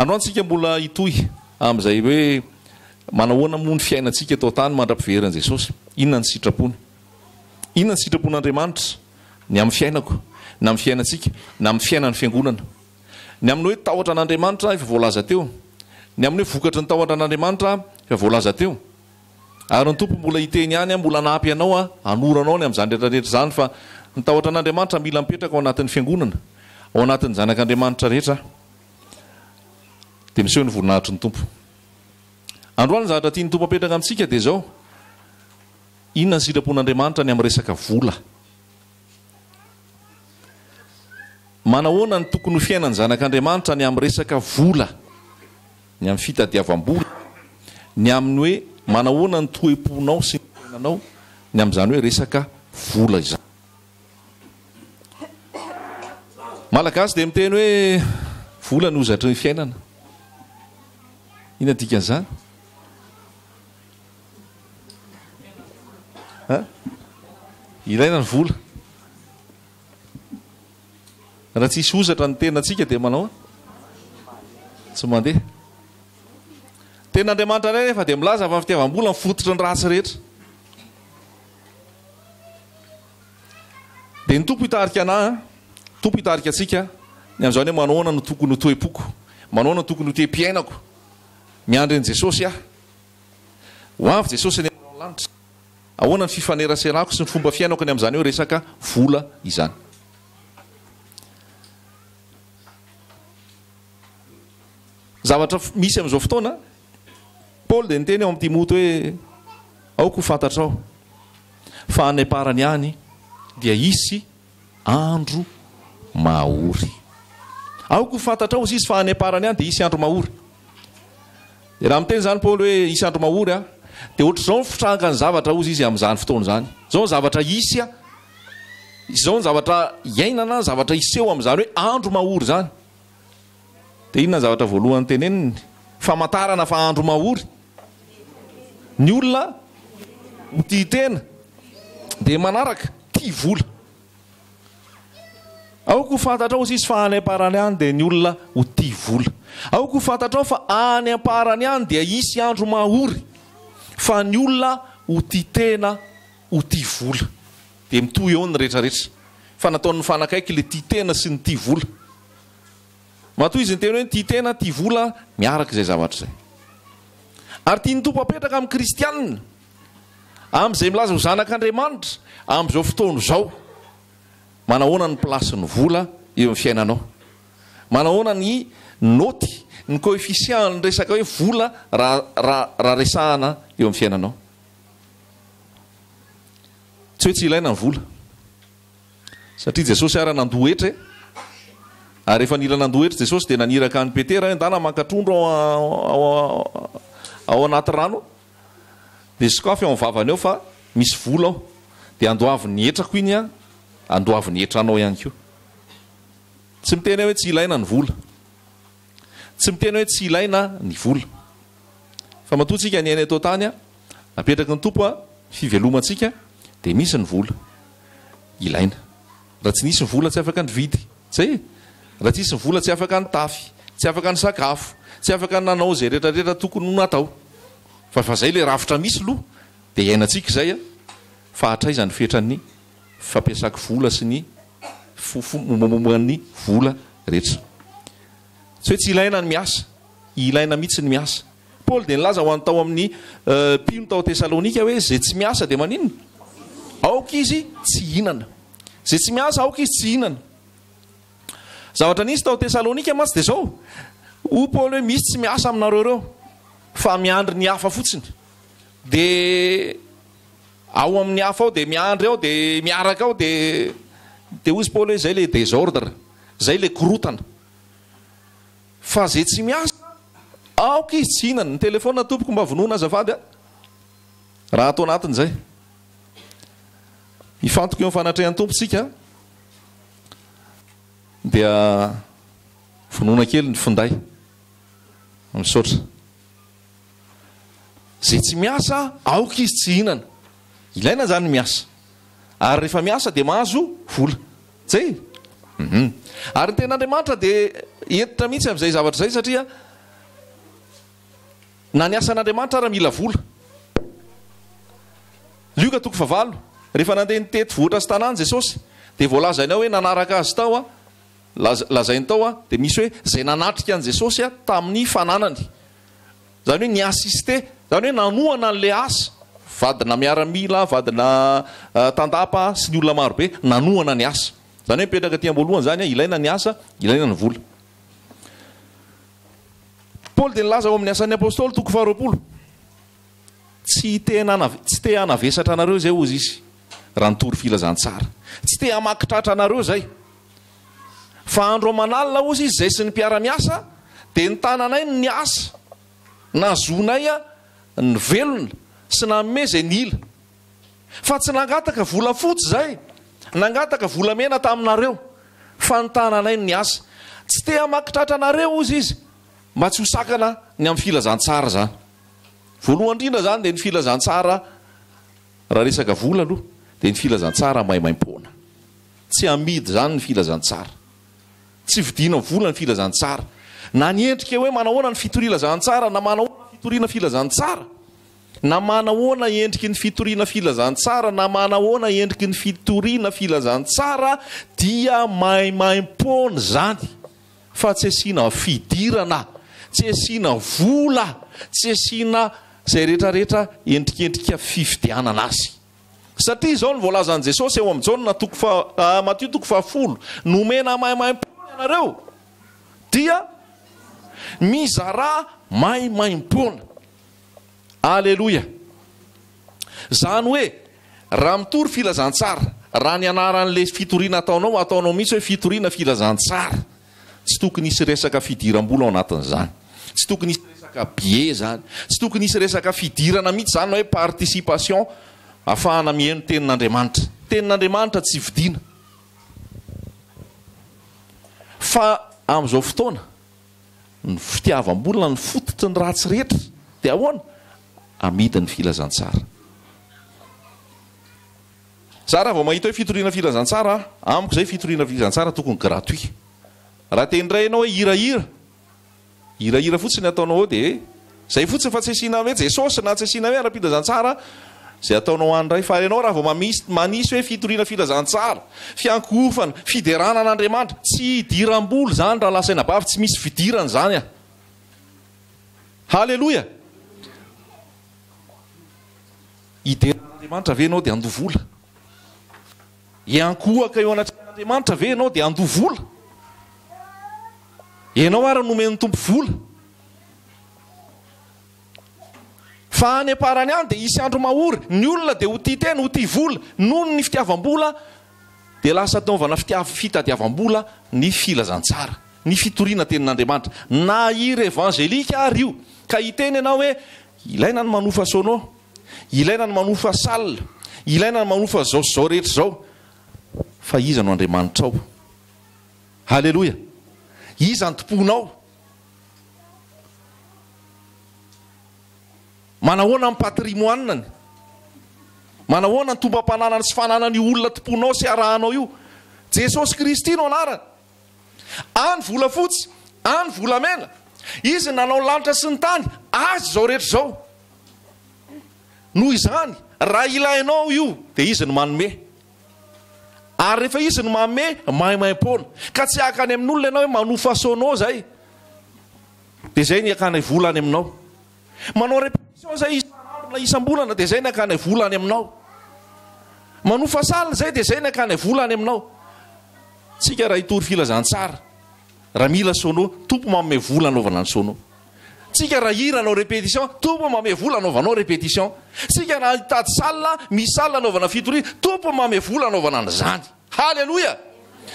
andro antsika mbola hitoy amin'izay hoe manahoana mony fiainantsika tao tany mandrapiveran' Jesosy. Inona ny sitrapony? Inona ny sitrapon'Andriamanitra ny amin'ny fiainako, na amin'ny fiainantsika, na amin'ny fiainan'ny fiangonana? Ny amin'ny hoe tahotra an'Andriamanitra efa voalaza teo. Ny amin'ny hoe vokatry ny tahotra an'Andriamanitra efa voalaza teo. Ary ny tompo mbola hiteny ihany mbola anampy anao anoranao ny amin'izany rehetrarehetra zany fa ny tahotra an'Andriamanitra mila mipetraka ao anatin'ny fiangonana, ao anatin'ny zanak'Andriamanitra rehetra dia miseho ny voninahitry ny tompo. Androany zavatra tiany tompo apetraka amintsika dia zao: inona ny sitrapon'Andriamanitra ny amin'ny resaka vola? Manahoana ny tokony ho fiainany zanak'Andriamanitra ny amin'ny resaka vola, ny amin'ny fitadiavam-bola, ny amin'ny hoe manahoana ny toeponao sy ny fiainanao ny amin'izany hoe resaka vola izany. Malagasy dia miteny hoe vola no ozatry ny fiainana. Inona dikan'izany? Ilaina ny vola. Raha tsisy ozatra ny tenantsika dia manao tsy mandeha. Ten'Andriamanitra indray nefa dia milaza fa fitiavam-bola mifototra ny ratsy rehetra. Dia ny tompo hitarika anahy, tompo hitarika antsika ny amin'izany hoe manahoana no tokony ho toe-poko, manahoana no tokony ho te-piainako miandry an'i Jesosy aho. Ho avy Jesosy ny lanitra, ahoana ny fifaneraserako sy ny fomba fiainako ny amin'izany hoe resaka vola izany. Zavatra misy amin'izao fotoana, Paul dia niteny ao amin'ny Timoty hoe aoko ho fantatrao fa any am-parany any dia hisy andro mahory. Aoko ho fantatrao izy fa any am-parany any dia hisy andro mahory. Dia raha miteny zany Paul hoe hisy andro mahory dia ohatr'izao ny fitranga ny zavatra ozy izy amin'izany fotoana izany. Izao ny zavatra hisy, izao ny zavatra iainana, zavatra hiseho amin'izany hoe andro mahory zany. Dia inona ny zavatra voalohany teneniny? Famantarana fa andro mahory. Ny olona ho tia tena dia manaraka tia vola. Aoko ho fantatrao izy fa any am-parany any dia ny olona ho tia vola. Aoko ho fantatrao fa any am-parany any dia hisy andro mahory fa ny olona ho tia tena ho tia vola. Dia mitohy eo ny rehetrarehetra. Fa nataon'ny fanakaiky ilay tia tena sy ny tia vola. Matoy izy ny teny hoe tia tena, tia vola miaraka izay zavatra izay. Ary tia ny tompo apetraka amin'ny kristianina, amin'izay milaza ho zanak'Andriamanitra amin'izao fotoana izao. Manahoana ny plasin'ny vola eo amin'ny fiainanao? Manahoana ny noty, ny coefficient ny resaka hoe vola raha resahana eo amin'ny fiainanao? Tsy hoe tsy ilaina ny vola, satria Jesosy ara nandohetra ary rehefa nila nandohetra Jesosy dia naniraka ny Petera ndana mankatrondro ao anaty rano dia sokafy ao amin'ny vavany eo fa misy vola ao dia andoavy ny etrako iny andoavy ny etranao ihany koa. Tsy miteny hoe tsy ilaina ny vola, tsy miteny hoe tsy ilaina ny vola, fa matoantsika ny aina atao tany apetraka ny tompo fivelomantsika dia misy ny vola ilaina. Raha tsy nisy ny vola tsy afaka ny vidy, zay. Raha tsy nisy ny vola tsy afaka ny tafy, tsy afaka ny sakafo, tsy afaka ny nanao zay rehetrarehetra tokony natao. Fa zay le rafitra misy loha dia iainantsika izay fa hatraiza ny fetrany fampiasako vola sy ny momomany vola rehetra. Tsy hoe tsy ilaina ny miasa, ilaina mihitsy ny miasa. Paul dia nilaza ho antao amin'ny mpino tao Tesalonika hoe zay tsy miasa dia maninona? Aoka izy tsy hinana. Zay tsy miasa aoka izy tsy hinana. Zavatra nisy tao Tesalonika masy dia zao. O Paul hoe misy tsy miasa aminareo reo fa miandry ny hafa fotsiny. Dia ao amin'ny hafa ao dia miandry ao dia miaraka ao dia ozy Paul hoe zay le désordre, zay le korotana. Fa zay tsy miasa aoka izy tsy hinana. Ny telefona tompoko mba vonoina azafady raha atao anatin'izay. Ifantoka eo amin'ny fanatrehan'ny tompontsika dia vonoina kely ny finday misaotra. Zay tsy miasa aoka izy tsy hinana. Ilaina zany miasa. Ary rehefa miasa dia mahazo vola. Zay. Ary ny ten'Andriamanitra dia entitra mihitsy amin'izay zavatra izay satria na ny asan'Andriamanitra raha mila vola. Luka 4 rehefa nandeha nitety vohitra sy tanàna Jesosy dia voalazainy ao hoe nanaraka azy tao a, lazainy tao a, dia misy hoe zay nanatrika an' Jesosy a tamin'ny fananany, zany hoe ny assiste, zany hoe nanoana n'le asa, vadina miaramila, vadina tandapa sy ny olona marobe, nanoana ny asa. Zany hoe mipetraka aty am-boalohany zany a, ilaina ny asa, ilaina ny vola. Paoly dia nilaza ao amin'ny asan'ny apôstôly 2 tsy te hanavesatra anareo zay ozy izy raha nitory filazantsara, tsy te hamakitratra anareo zay, fa andro amanalina ozy izy zay sy ny mpiara-miasa dia ny tananay ny asa nazonay a ny velona sy nanome zay ny ila, fa tsy nangataka vola fotsy zay, nangataka volamena taminareo, fa ny tananay ny asa. Tsy te hamakitratra anareo ozy izy mba tsy ho sakana ny amin'ny filazantsara zany. Voalohany indrindra zany dia ny filazantsara raha resaka vola aloha dia ny filazantsara maimaim-poana, tsy amidy zany ny filazantsara, tsy vidiana vola ny filazantsara. Na niendrika hoe manahoana ny fitoriana na manahoana fitoriana filazantsara, na manahoana endriky ny fitoriana filazantsara, na manahoana endriky ny fitoriana filazantsara, dia maimaim-poana zany, fa tsy asiana fidirana, tsy asiana vola, tsy asiana zay rehetrarehetra endrikendrika fifidianana azy. Satria izao ny voalazan'i Jesosy eo amin'ny Jaona Matio 10, nomena maimaim-poana ianareo dia mizara maimaim-poana. Aleloia. Zany hoe raha mitory filazantsara, raha ny anaran'le fitoriana ataonao mihitsy hoe fitoriana filazantsara, tsy tokony isy resaka fidiram-bola ao anatin'izany, tsy tokony isy resaka bie zany, tsy tokony isy resaka fidirana mihitsy zany hoe participation ahafahana mihaino tenin'Andriamanitra. Tenin'Andriamanitra tsy vidiana. Fa amin'izao fotoana ny fitiavam-bola ny fototry ny ratsy rehetra dia ahoana? Amidy ny filazantsara. Za raha vao mahita hoe fitoriana filazantsara, amiko zay fitoriana filazantsara tokony gratuit. Raha tendray ianao hoe hirahira fotsiny ataonao ao dia zay fotsiny fa tsy asiana hoe Jesosy na tsy asiana hoe ara-pilazantsara zay ataonao andray. Fa ianao raha vao manisy hoe fitoriana filazantsara, fiankofana, fiderana an'Andriamanitra, tsy hidiram-bola zany raha lasaina bavy, tsy misy fidirana zany a. Halleloia. Hideran'Andriamanitra ve ianao dia andoha vola? Iankohaka eo anatrehan'Andriamanitra ve ianao dia andoha vola? Ianao ary nomeny tompo vola. Fa any aparany any dia isy andro mahory, ny olona dia ho tia tena, ho tia vola, noho ny fitiavam-bola dia lasa taovana fitadiavam-bola ny filazantsara, ny fitoriana tenin'Andriamanitra. Na hira evangelika ary io, ka hiteny ianao hoe ilaina ny manofa sonao, ilaina ny manofa salina, ilaina ny manofa zao rehetra zao, fa iza no Andriamanitra ao? Halleloia. Iza ny tomponao? Manahoana ny patrimoine-ny, manahoana ny tombam-pananany sy fananany olona tomponao sy arahanao io? Jesosy Kristy no anarany. Any vola fotsy, any volamena, izy nanao lanitra sy ny tany, azy zao rehetra zao. Noho izany raha ilainao io dia izy no manome. Ary rehefa izy no manome, maimaim-poana, ka tsy hakany amin'olona ianao hoe manofa sonao zay dia zay ny hakany volany aminao. Manao répétition zay isam-bolana dia zay ny hakany volany aminao. Manofa salina zay dia zay ny hakany volany aminao. Tsika raha hitory filazantsara, raha mila sonao, tompo manome vola anaovana ny sonao. Tsika raha hira anao répétition, tompo manome vola anaovanao répétition. Tsika raha hitady salina, misy salina anaovana fitoriana, tompo manome vola anaovana an'izany. Halleloia.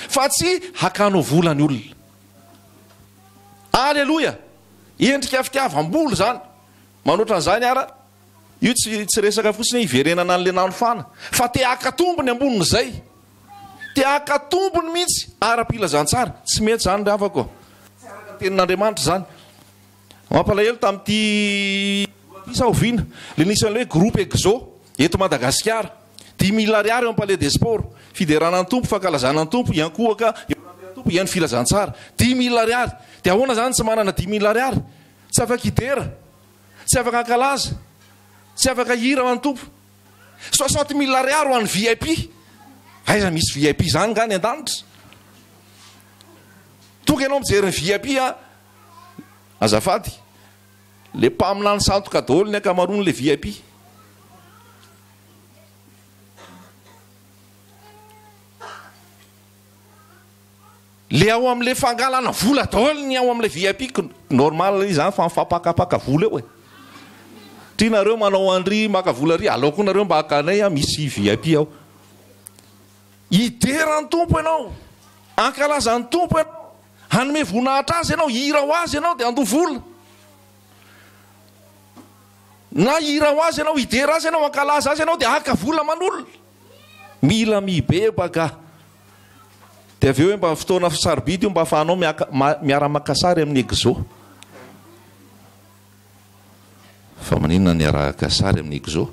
Fa tsy hakanao vola ny olona. Halleloia. Endrika fitiavam-bola zany. Manoatra an'izany ara, io tsy resaka fotsiny hiverenana an'le nanofana, fa te haka-tombony ambonin'izay, te haka-tombony mihitsy ara-pilazantsara. Tsy mety zany ry havako, tsy araka tenin'Andriamanitra zany. Mampalahelo tamin'ity saoviana le nisan'le hoe groupe Exo eto Madagasikara, 10 000 ariary eo amin'ny Palais des Sports, fiderana ny tompo, fankalazana ny tompo, iankohaka tompo, iany filazantsara, 10 000 ariary. Dia ahoana zany tsy manana 10 000 ariary? Tsy afaka hidera, tsy tsy afaka ankalaza, tsy afaka hira ho an'ny tompo. 60 000 ariary ho an'ny VIP. Aiza misy VIP zany nga ny an-danitra? Tonga ianao mijery ny VIP azafady, le mpaminany santoka daholo ny akamaroany le VIP. Le ao amin'le fangalana vola daholo ny ao amin'le VIP, normal izany fa mifampakapaka vola eo e. Tianareo manao andry maka vola ry, aleoko nareo mba hakanay misy VIP ao. Hiderany tompo ianao, ankalazany tompo ianao, hanome voninahitra azy ianao, hira ho azy ianao dia andoha vola. Na hira ho azy ianao, hidera azy ianao, ankalaza azy ianao dia haka vola manolona. Mila mibebaka. Dia avy eo hoe mba fotoana sarobidy io mba ahafahanao miara-maka sary amin'ny exo. Fa maninona ny miara-maka sary amin'ny exo?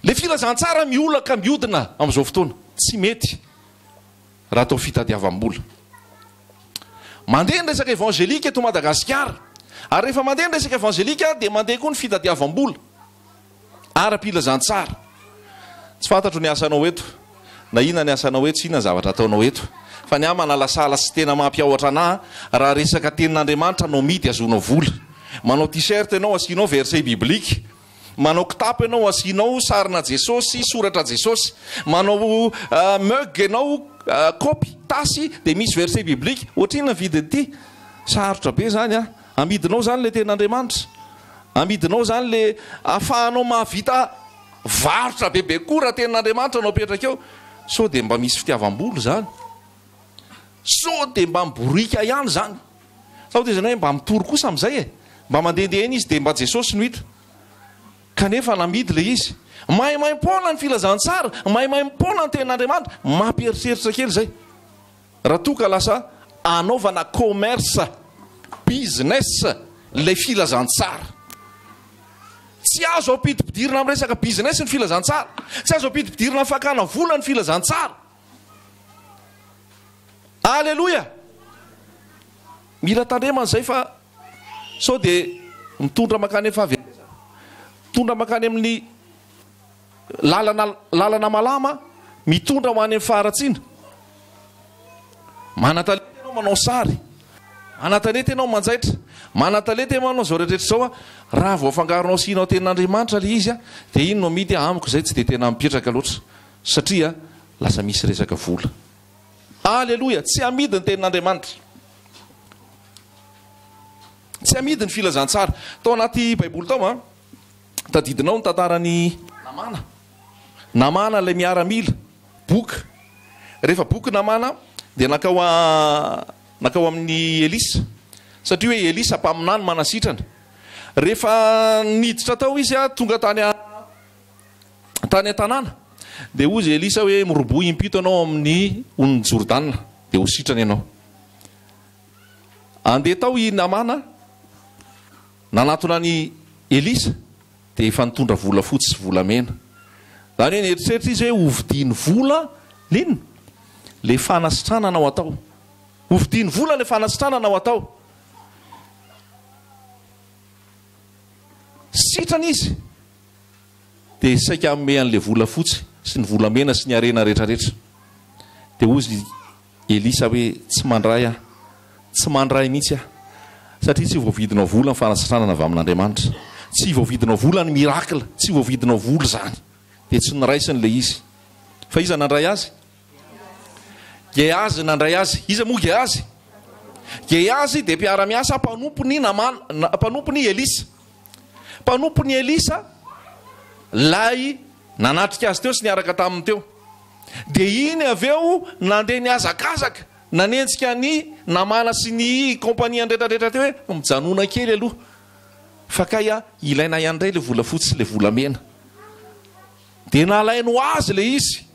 Le filazantsara miolaka miodina amin'izao fotoana tsy mety raha atao fitadiavam-bola. Mandeha ny resaka evangelika eto Madagasikara, ary rehefa mandeha ny resaka evangelika dia mandeha koa ny fitadiavam-bola ara-pilazantsara. Tsy fantatro ny asanao eto, na inona ny asanao eto, sy inona ny zavatra ataonao eto, fa ny manalasala sy tena mampiahoatra anahy raha resaka tenin'Andriamanitra no midy azonao vola. Manao t-shirt ianao asianao verset biblika, manao kitapo ianao asianao sarina Jesosy, soratra Jesosy, manao mug ianao, kopy, tasy dia misy verset biblika. Ohatrina vidiny ity, sarotra be zany a. Amidinao zany le tenin'Andriamanitra, amidinao zany le ahafahanao mahavita varotra bebe koa raha tenin'Andriamanitra anao petraka eo. So dia mba misy fitiavam-bolo zany, so dia mba miborika ihany zany. Sao dia zany hoe mba mitory kosa amin'izay e, mba mandehandeha iny izy dia mba Jesosy no hita, kanefa namidy le izy. Maimaimpona ny filazantsara, maimaimpona ny tenin'Andriamanitra, mampieritreritra kely zay. Raha toa ka lasa anaovana commerce, business le filazantsara. Tsy azo ampidipidirina amin'ny resaka business ny filazantsara, tsy azo ampidipidirina fakana vola ny filazantsara. Alleluia. Mila tandremana izay fa sao dia mitondra makany amin'ny fahaverezana, mitondra makany amin'ny lalana malama, mitondra ho any amin'ny faharatsiana. Mana-talenta ianao manao sary, mana-talenta ianao manjaitra, mana-talenta ianao zao rehetrarehetra zao a. Raha vao afangaronao siinao tenin'Andriamanitra le izy a, dia iny no midy amiko izay tsy dia tena mipetraka loatra, satria lasa misy resaka vola. Alleluia. Tsy amidy ny tenin'Andriamanitra, tsy amidy ny filazantsara. Tao anaty baiboly tao a, tadidinao ny tantarany Namana ilay miaramila boky. Rehefa boky Namana dia nakao amin'ny Elisa, satria hoe Elisa mpaminany manasitrana. Rehefa niditra tao izy a, tonga tany an-tanàna, dia hozy Elisa hoe miroboy impito ianao amin'ny on'ny Jordanina, dia ho sitrana ianao. Andeha tao i Namana, nanatona ny Elisa, dia efa nitondra vola fotsy sy volamena. Zany hoe nieritreritra izy hoe hovidiany vola lino le fanasitranana ao atao, hovidiany vola le fanasitranana ao atao. Sitrana izy dia saika amome an'le vola fotsy sy ny volamena sy ny arena rehetrarehetra. Dia hozy Elisa hoe tsy mandray a, tsy mandray mihitsy a, satria tsy voavidinao vola ny fanasitranana avy amin'Andriamanitra, tsy voavidinao vola ny miracle, tsy voavidinao vola zany, dia tsy niraisiny le izy. Fa iza nandray azy? Gehazy nandray azy. Iza moa Gehazy? Gehazy dia mpiara-miasa mpanompony mpanompony Elisa. Mpanompony Elisa lay nanatrika azy teo sy niaraka taminy teo. Dia iny avy eo nandeha niazakazaka, nanenjika ny Namana sy ny kompania rehetrarehetra teo hoe mijanona kely aloha, fa kay a ilaina ihany indray le vola fotsy sy le volamena. Dia nalaino azy le izy,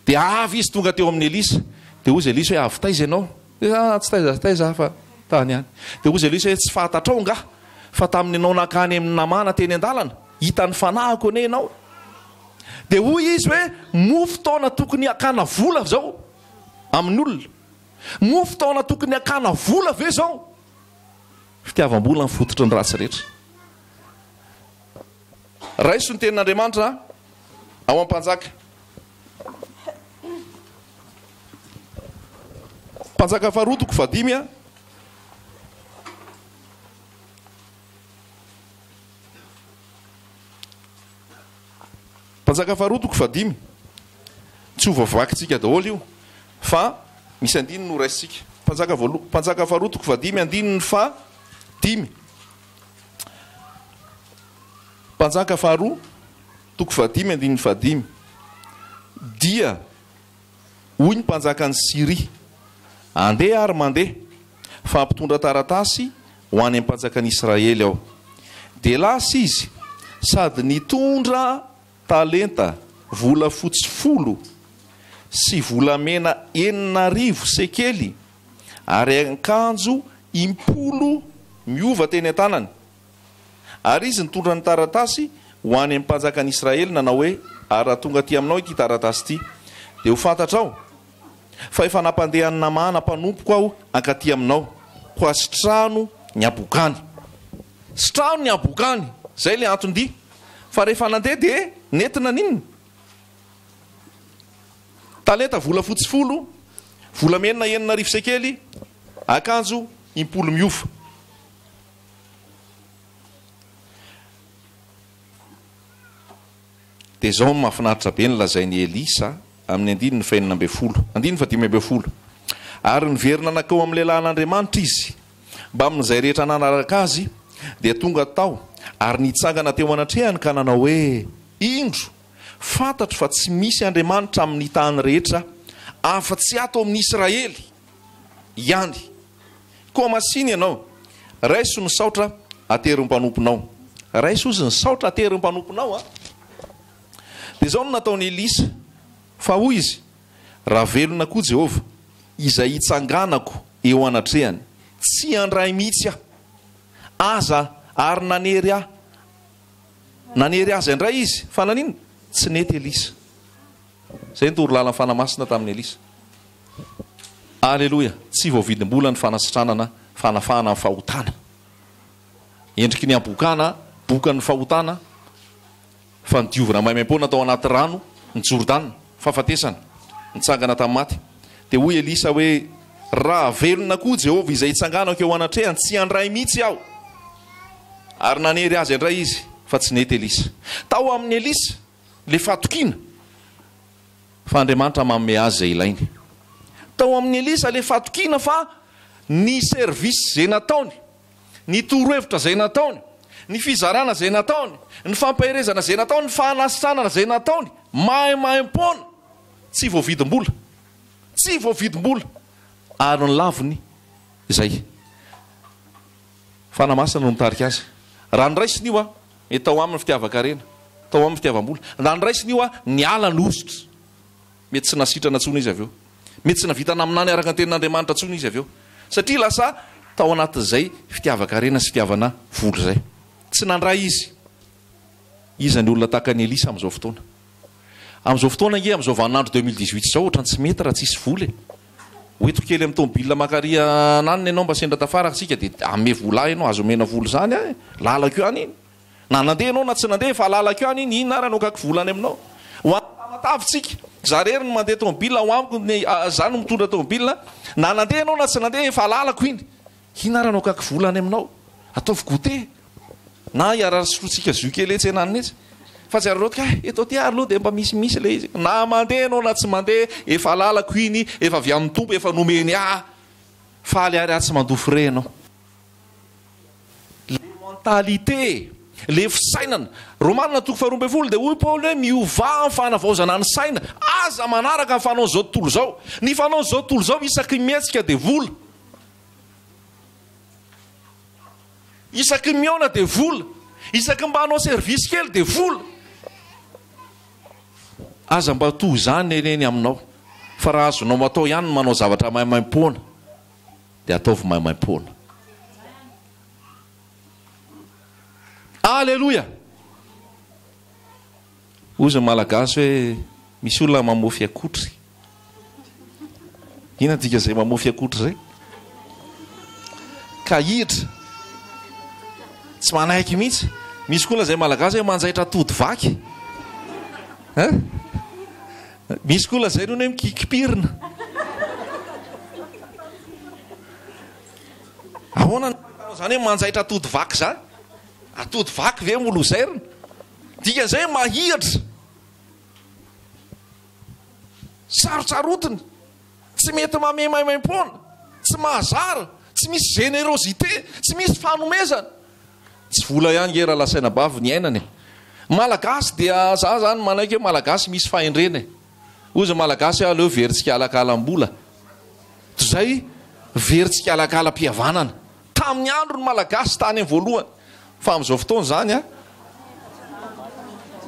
dia avy izy tonga teo amin'ny Elisa. Dia hozy Elisa hoe avy taiza ianao? Tsy taiza fa tany ihany. Dia hozy Elisa hoe tsy fantatrao nga fa tamin'ny ianao nakany amin'ny Namana teny an-dalana hitany fanahiko ane ianao. Dia hoy izy hoe mofo taona tokony hakana vola zao amin'ny olona, mofo taona tokony hakana vola ve zao? fitiavam-bola nyfototry ny ratsy rehetra. Raiso ny tenin'Andriamanitra ao am-Mpanjaka. Mpanjaka faharoa toko fahadimy a. Mpanjaka faharoa toko fahadimy. Tsy ho vavakintsika daholo io fa misy andininy no raisitsika. Mpanjaka faharoa toko fahadimy andininy fahadimy. Mpanjaka faharoa toko fahadimy andininy fahadimy. Dia hoy ny mpanjaka ny Siria, andeha ary mandeha fa ampitondra taratasy ho any am-panjakan'i Israely ao. Dia lasa izy sady nitondra talenta vola fotsy 10 sy volamena 9,000 sekely ary akanjo 10 miova teny an-tanany. Ary izy nitondra ny taratasy ho any am-panjakan'i Israely nanao hoe ary tonga aty aminao ity taratasy ity dia ho fantatrao fa efa nampandehan'ny namana mpanompoko aho ankaty aminao ho asitrano ny abokany. Sitrano ny abokany, zay le antony. Fa rehefa nandeha dia nentina ninona? Talenta vola fotsy 10, volamena 9,000 sekely, akanjo 10 miova. Dia zao mahafinaritra be ny lazain'ny Elisa amin'ny 9:50. Ary niverina nakao amin'ny lehilahin'Andriamanitra izy mba amin'izay rehetra nanaraka azy dia tonga tao ary nitsangana teo anatrehany ka nanao hoe indro fantatro fa tsy misy Andriamanitra amin'ny tany rehetra afa-tsy ato amin'ny Israely ihany. Koa masiny ianao, raiso ny saotra atery mpanomponao. Raiso izy ny saotra atery mpanomponao a. Dia zao no nataony Elisa, fa hoy izy, raha velona koa Jehova izay hitsanganako eo anatrehany, tsy andray mihitsy aza ary nanery aza indray izy, fa nanino tsy nety Elisa. Zay ny toro lalan'ny fanamasina tamin'ny Elisa. Aleloia. Tsy voavidim-bola ny fanasitranana fanafahana ny fahotana. Endriky ny abokana boka ny fahotana fa nidiovina maimaim-poana tao anaty rano ny Jordana, fahafatesana nitsangana tamin'ny maty. Dia hoy Elisa hoe raha velona koa Jehova izay hitsanganako eo anatrehany, tsy andray mihitsy aho ary nanery azy indray izy, fa tsy nety Elisa. Tao amin'ny Elisa le fatokina fa Andriamanitra manome azy zay ilainy. Tao amin'ny Elisa le fatokina fa ny servisy zay nataony, ny torohevitra zay nataony, ny fizarana zay nataony, ny fampahirezana zay nataony, ny fanasitranana zay nataony, maimaimpona, tsy voavidim-bola, tsy voavidim-bola, ary ny laviny zay. Fanamasina no mitarika azy. Raha ny raisiny io a mety tao amin'ny fitiava-karena, tao amin'ny fitiavam-bola. Raha ny raisiny io a ny ala nositra, mety tsy nasitrana tsony izy avy eo, mety tsy navita naminany araka ny tenin'Andriamanitra tsony izy avy eo, satria lasa tao anatin'izay fitiava-karena sy fitiavana vola zay. Tsy nandray izy. Izy ny olona tahaka ny Elisa amin'izao fotoana. Amin'izao fotoana nge amin'izao vaninandro 2018 zao ohatrany tsy mety raha tsisy vola. Hoetiko kely amin'ny tomobile makaria naniny ianao mba sendra tafaraka sika dia ame vola ianao, azo mena vola zany a, lalako io any iny. Na nandeha ianao na tsy nandeha fa lalako io any iny, ino ary anao kako volany aminao. Ho amatavitsika, zarery no mandeha tomobile ho amiko zany mitondra tomobile, na nandeha ianao na tsy nandeha fa lalako iny. Ino ary anao kako volany aminao. Ataovy gote. Na iarara sotrotsika zo kely etsy enaniny etsy. Fa tsy ararotiko eto ty ary aloha dia mba misimisy le izy. Na mandeha anao na tsy mandeha, efa lalako iny, efa avy amin'ny tompo, efa nomeny faly ary tsy mandofy re anao. Le mentalité, le fisainana. Romanina toko 12 dia hoy Paoly hoe miova ny fanavaozana ny saina, aza manaraka ny fanao zao tontolo zao. Ny fanao zao tontolo zao isaky mietsika dia vola. Isaky miona dia vola. Isaky mba hanao servisy kely dia vola. Aza mba toy zany eneny aminao. Fa raha azonao atao ihany manao zavatra maimaim-poana dia ataovy maimaim-poana. Aleloia. Ozy ny malagasy hoe misy olona mamofy akotry. Ina dika zay mamofy akotry zay? Kahitra. tsy manaiky mihitsy. Misy koa zay malagasy hoe manjaitra tody vaky. Misy koa zay noho hoe mikikipirina. Ahoana zany hoe manjaitra tody vaky zany? Atody vaky ve molozairina? Dikan'izay mahihatra. Sarotsarotina. Tsy mety mamemaimaimpona. Tsy mahazara. Tsy misy générosité. Tsy misy fanomezana. Tsy vola ihany ngera lasaina bavy ny ainany. Malagasy dia za zany manaiky hoe malagasy misy fahendrena. Ozy malagasy aleo veritsika alakalam-bola. Zay veritsika alakalam-pihavanana. Tamin'ny andro ny malagasy tany amin'ny voalohany. Fa amin'izao fotoana zany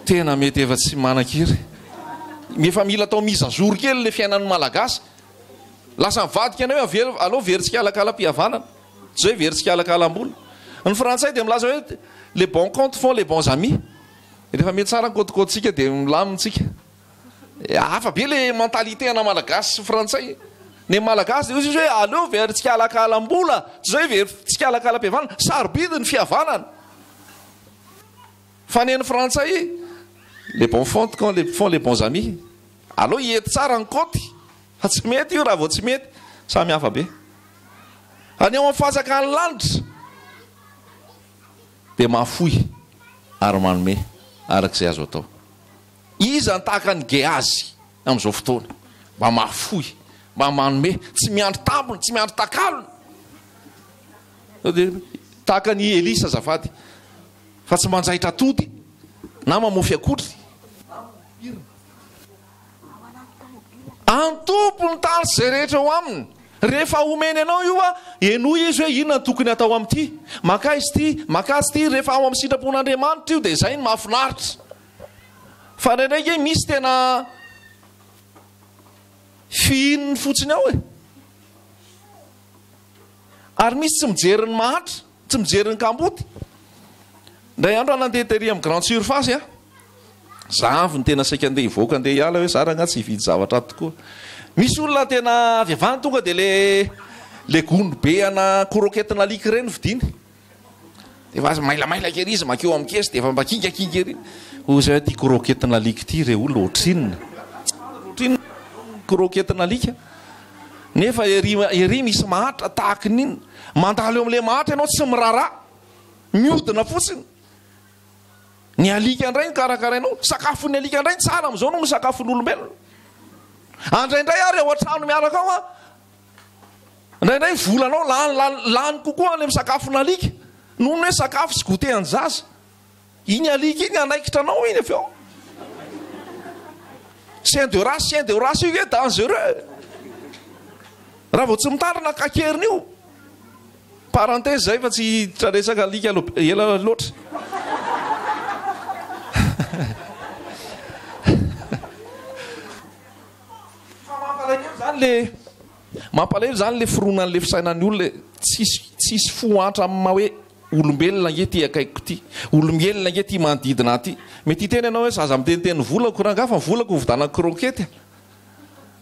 tena mety efa tsy manan-kiry. Efa mila atao misazoro kely le fiainan'ny malagasy. Lasa mivadika anao hoe aleo veritsika alakalam-pihavanana. Zay veritsika alakalam-bola. Ny frantsay dia milaza hoe les bons comptes font les bons amis. Rehefa mety tsara nykôtikôtitsika dia milamintsika. Hafa be le mentalité ana malagasy sy frantsay. Ny malagasy dia izy hoe aleo veritsika alakalam-bola. Zay veritsika alakalam-pihavanana. Sarobidy ny fihavanana. Fa ny frantsay les bons font les bons amis. Aleo hiety tsara ny kôty. Fa tsy mety io raha vao tsy mety. Samy hafa be. Any ao amin'ny fahazakan'ny lanitra dia mahafoy ary manome arak'izay azo atao. Iza ny tahaka ny Gehazy amin'izao fotoana. Mba mahafoy, mba manome, tsy miandry tampony, tsy miandry takalony. Tahaka ny Elisa azafady. Fa tsy manjaitra atody na mamofy akotry. Antompony tany zay rehetra ho aminy. Rehefa omeny anao io enoy izy hoe inona tokony atao amin'ity. Maka izy ty, maka izy ty. Rehefa ao amin'ny sitrapon'Andriamanitra io dia izay ny mahafinaritra. Fa ndraindraiky misy tena fihininy fotsiny ao e. Ary misy tsy mijery ny mahatra, tsy mijery ny kamboty. Ndray andro nandeha tery amin'ny grande surface zavy ny tena saika andeha hivoaka andeha hiala hoe zara nga tsy hividy zavatra tokoa. Misy olona tena avy avany tonga dia le gony be ana kroketina lika ireny vidiny. Dia efa mailamaila kely izy makeo amin'ny kesy dia efa mba kingakinga ery. Ozy hoe ty kroketina lika ity re olona ohatrinona. Ohatrinona kroketina lika. Nefa ery misy mahatra tahaka n'inona. Mandalo eo amin'ilay mahatra ianao tsy mirara. Miodina fotsiny. Ny alika indray ny karakarainao. Sakafon'ny alika indray tsara amin'izao no misakafon'olombelona. Andraindray ary ao an-trano miaraka ao indraindray volanao lany kokoa any amin'ny sakafona alika noho ny hoe sakafo sy goûté any zaza. Iny alika iny anaikitra anao iny avy ao. Chien de race io hoe dangereux. Raha vao tsy mitarina kakeriny io. Parenthèse zay fa tsy traresaka alika ela loatra. Mampalahelo zany le fironan'le fisainan'ny olona. Tsisy foantra amin'ny maha hoe olombelona nge ty akaiko ty, olombelona nge ty manodidina ty. Mety hiteny ianao hoe zaza miteniteny volako rangaha fa volako hovidana krokety.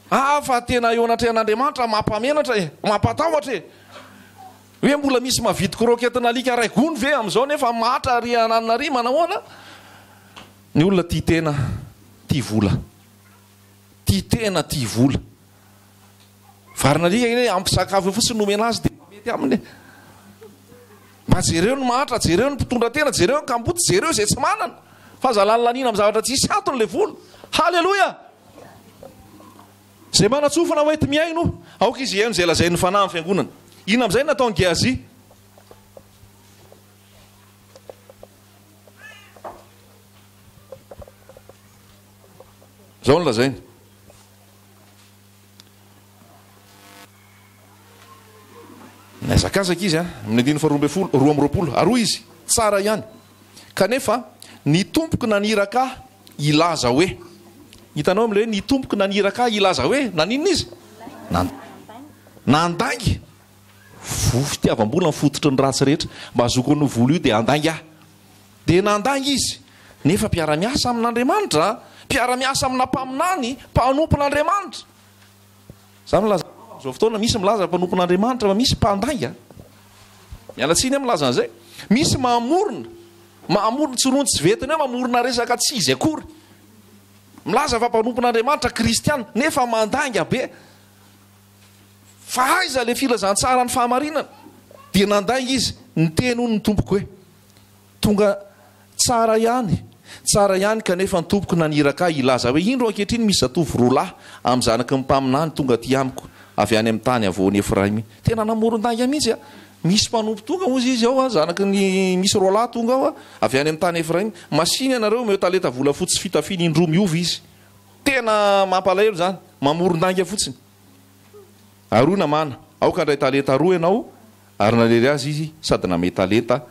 Fa tena eo anatrehan'Andriamanitra mampamenatra e, mampatahotra e. Hoe mbola misy mavidy kroketina alika ray gony ve amin'izao nefa matra ary ananina ry manahoana. Ny olona tia tena tia vola. Tia tena tia vola. Varina alika iny ampisakafo fotsiny nomena azy dia mety aminy. Mba jereo ny mahatra, jereo ny mpitondra tena, jereo ny kamboty, jereo izay tsy manana. Fa zalany lanina amin'ny zavatra tsisy antony le vola. Halleloja! Zay manatsofana hoety miaino, aoka izy iaino izay lazay ny fanahy amin'ny fiangonana. Ina amin'izay nataony Gehazy. Zao ny lazainy. Nazakazaka izy amin'ny andiny faharoa amby roapolo. Aroa izy tsara ihany. Kanefa ny tompoky naniraka ilaza hoe. Hitanao amin'ilay hoe ny tompoky naniraka ilaza hoe naninona izy? Nandangy. Fitiavam-bola mifototry ny ratsy rehetra mba azoko ny vola io dia andangy aho. Dia nandangy izy. Nefa mpiara-miasa amin'Andriamanitra, mpiara-miasa amina mpaminany, mpanompon'Andriamanitra. Za milaza zao fotoana misy milaza mpanompon'Andriamanitra fa misy mpandangy. Miala tsiny milaza an'izay. misy mahamorona tsy rony tsy vetiny hoe mamorona resaka tsy izy akory milaza fa mpanompon'andriamanitra kristiana nefa mandanga be fa aiza le filazantsara ny fahamarinana dia nandanga izy ny teny ho ny tompoko hoe tonga tsara ihany kanefa ny tompoko naniraka ilaza hoe indro ankehitriny misy zatovy roa lahy amin'ny zanaky ny mpaminany tonga ty amiko avy any amin'ny tany avoan'ny Efraimy tena namoron-danga mihitsy a misy mpanompo tonga ozy izy ao a zanaky ny misy roa lahy tonga ao a avy any amin'ny tany Efraimy masiny anareo meo talenta vola fotsy fitafiny indroa miovy izy tena mampalahelo zany mamoron-danga fotsiny aroa namana aoka ndray talenta roa ianao ary nalery azy izy sady name talenta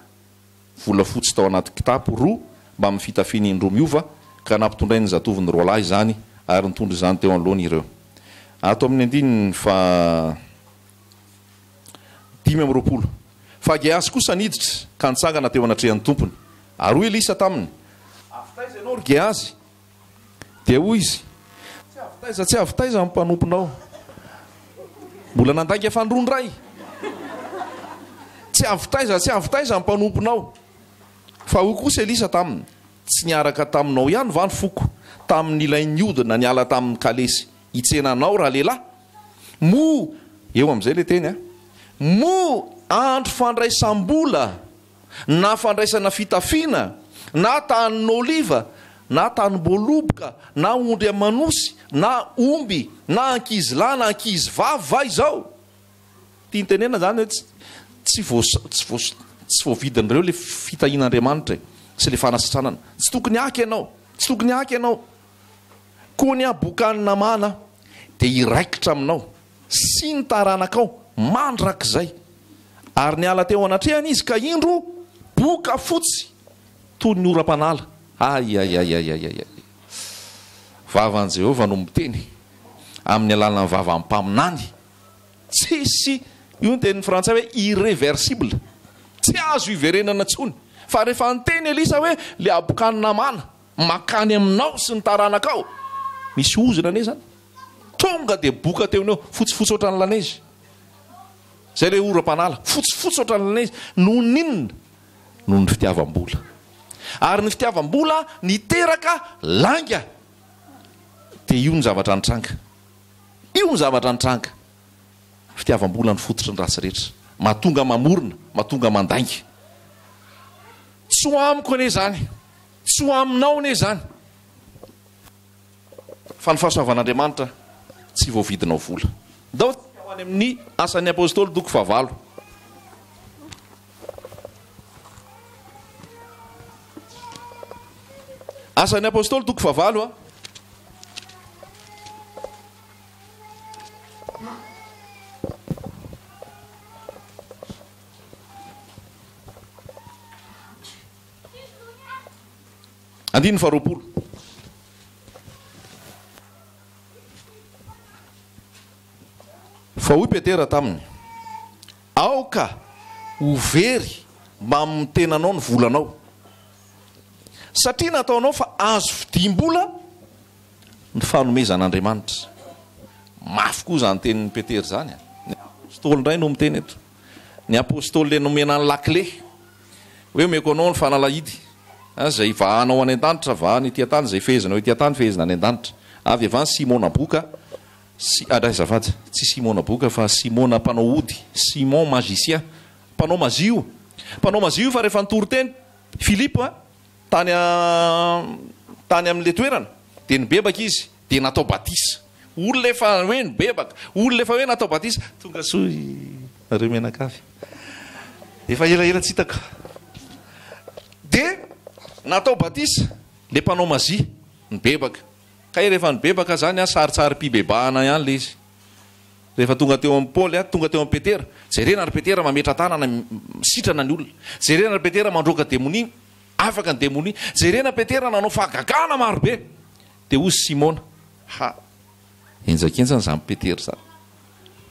vola fotsy tao anaty kitapo roa mba amin'ny fitafiny indroa miova ka nampitondray ny zatoviny roa lahy zany ary nitondry zany teo anoloana ireo ato amin'ny andininy fa 5:20 fa Gehazy kosa niditra ka nitsangana teo anatrehan'ny tompony ary Elisa taminy avitaiza ianao ry Gehazy dia hoy izy tsy avitaiza amin'ny mpanomponao mbola nandanga fandrondray tsy avitaiza amin'ny mpanomponao fa hoy kosa Elisa taminy tsy niaraka taminao ihany va ny foko tamin'ny ilain'ny odina niala tamin'ny kalesy hitsenanao raha lehilahy mo eo amin'izay le teny mo andro fandraisam-bola na fandraisana fitafiana na tany n'oliva na tany boloboka na ondry amanosy na omby na ankizy lahy na ankizy vavy va izao tia nytenena zany hoe tsy voavidin'ireo le fitahian'Andriamanitra sy le fanasitranana tsy tokony aky ianao koa ny abokany namana dia iraikitra aminao sy ny taranakao mandrak'izay ary niala teo anatrehany izy ka indro boka fotsy toy ny oram-panala vavan'i Jehovah no miteny amin'ny alalany vava mpaminany tsisy io ny tenin'ny frantsay hoe irréversible tsy azo iverenana tsony fa rehefa niteny Elisa hoe le abokany namana makany aminao sy ny taranakao misy ozona ane zany tonga dia boka teo neo fotsifotsy ohatrany lanezy zay le oram-panala fotsifotsy ohatrany lanezy no ninona no ny fitiavam-bola ary ny fitiavam-bola niteraka langa dia io ny zavatra nitranga fitiavam-bola ny fototry ny rasy rehetra mahatonga mamorona mahatonga mandainga tsy ho amiko ane zany tsy ho aminao ane zany fa ny fahasoavan'Andriamanitra tsy voavidinao vola dao ho any amin'ny asan'ny apôstôly doko 9 asan'ny apôstôly doko 9 andiny 20 fa hoy Petera taminy aoka hovery mba mitenanao ny volanao satria nataonao fa azo fidim-bola ny fanomezan'Andriamanitra mafy koa zany tenin'ny Petera zany ny apôstôly indray no miteny eto ny apôstôly le nomena ny lakle hoe omeko anao ny fanalahidy zay vahanao any an-danitra vahany ity tany zay fezanao ity tany fezina any an-danitra avy avany Simona boka azavady tsy Simona boka fa Simona mpanao ody Simon magicien mpanao mazio fa rehefa nitory teny Filipo tany amin'le toerana dia nibebaka izy dia natao batisa olona efa hoe nibebaka olona efa hoe natao batisa tonga soy nareo menakavy efa elaela tsy hitaka dia natao batisa le mpanao mazia nibebaka ka rehefa nibebaka zany saritsary mpibebahana ihany le izy rehefa tonga teo amin'ny Paoly tonga teo amin'ny Petera jerena ry Petera mametra tanana misitrana ny olona jerena ry Petera mandroaka demonia afaka ny demonia jerena Petera nanao fahagagana marobe dia ozy Simona enjakenjany zany Petera zany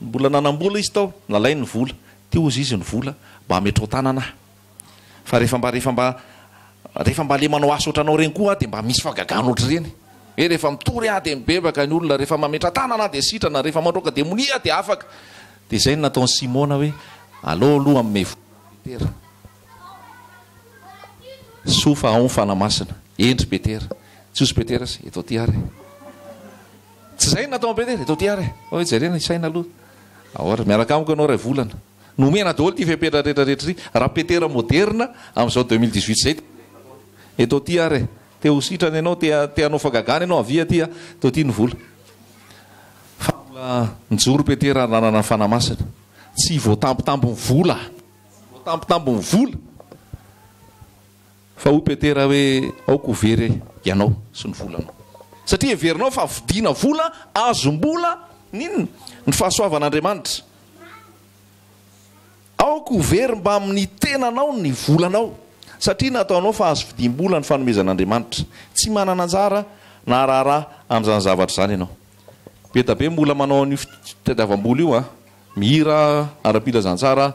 mbola nanambola izy tao nalay ny vola teo ozy izy ny vola mba hametrao tanana fa rehefa mba le manao asa ohatranao reny koa dia mba misy fahagagana ohatry reny hoe rehefa mitory dia mibebaka ny olona rehefa mametra tanana dia sitrana rehefa mandroaka demonia dia afaka dia zay nataon'ny Simona hoe aleo aloha amin'ny Petera sofa ao fanamasina endry Petera tsy osy Petera sy eto ty ary tsy zay natao Petera eto ty ary oe jerena isaina aloha ahora miaraka amiko anao ray volana nomena daholo ty fepetra rehetrarehetra raha Petera moderna amin'izao 2018 zay eto ty ary teo sitrany ianao te anao fagagana ianao avia ty teo ty ny vola fa mbola nijoro Petera nanana fanamasina tsy voatampotampony vola voatampotampony vola fa hoy Petera hoe aoko very ianao sy ny volanao satria everinao fa vidiana vola azom-bola ninona ny fahasoavan'Andriamanitra aoko very mba amin'ny tenanao ny volanao satria nataonao fa azo vidim-bola ny fanomezan'Andriamanitra tsy manana anjara na raharaha amin'izany zavatra zany ianao beta be mbola manao ny fitadiavam-bola io mihira ara-pilazantsara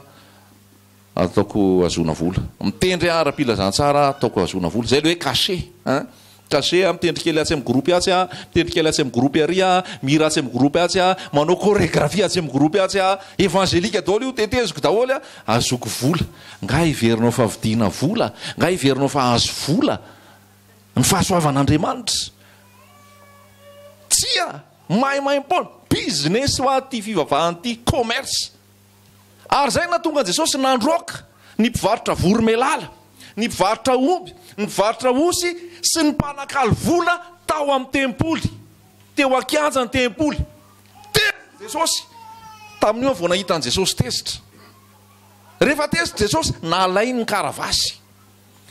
ataoko azona vola mitendry ara-pilazantsara ataoko azona vola zay le hoe cachet cachet mitendry kely atsy amin'ny groupe atsy mitendry kely atsy amin'ny groupe ary mihira atsy amin'ny groupe atsy manao chorégraphie atsy amin'ny groupe atsy évangélika daholo io teteziko daholo azoko vola nga iverinao fa vidiana vola nga iverinao fa azo vola ny fahasoavan'Andriamanitra tsia maimaimpona business ho aty fivavahan'ity commerce ary zay na tonga Jesosy nandroaka ny mpivarotra voromelala ny mpivarotra omby ny mpivarotra osy sy ny mpanakalo vola tao amin'ny tempoly teo akianja ny tempoly tezitra Jesosy tamin'io vao nahitan' Jesosy tezitra rehefa tezitra Jesosy nalainy ny karavasy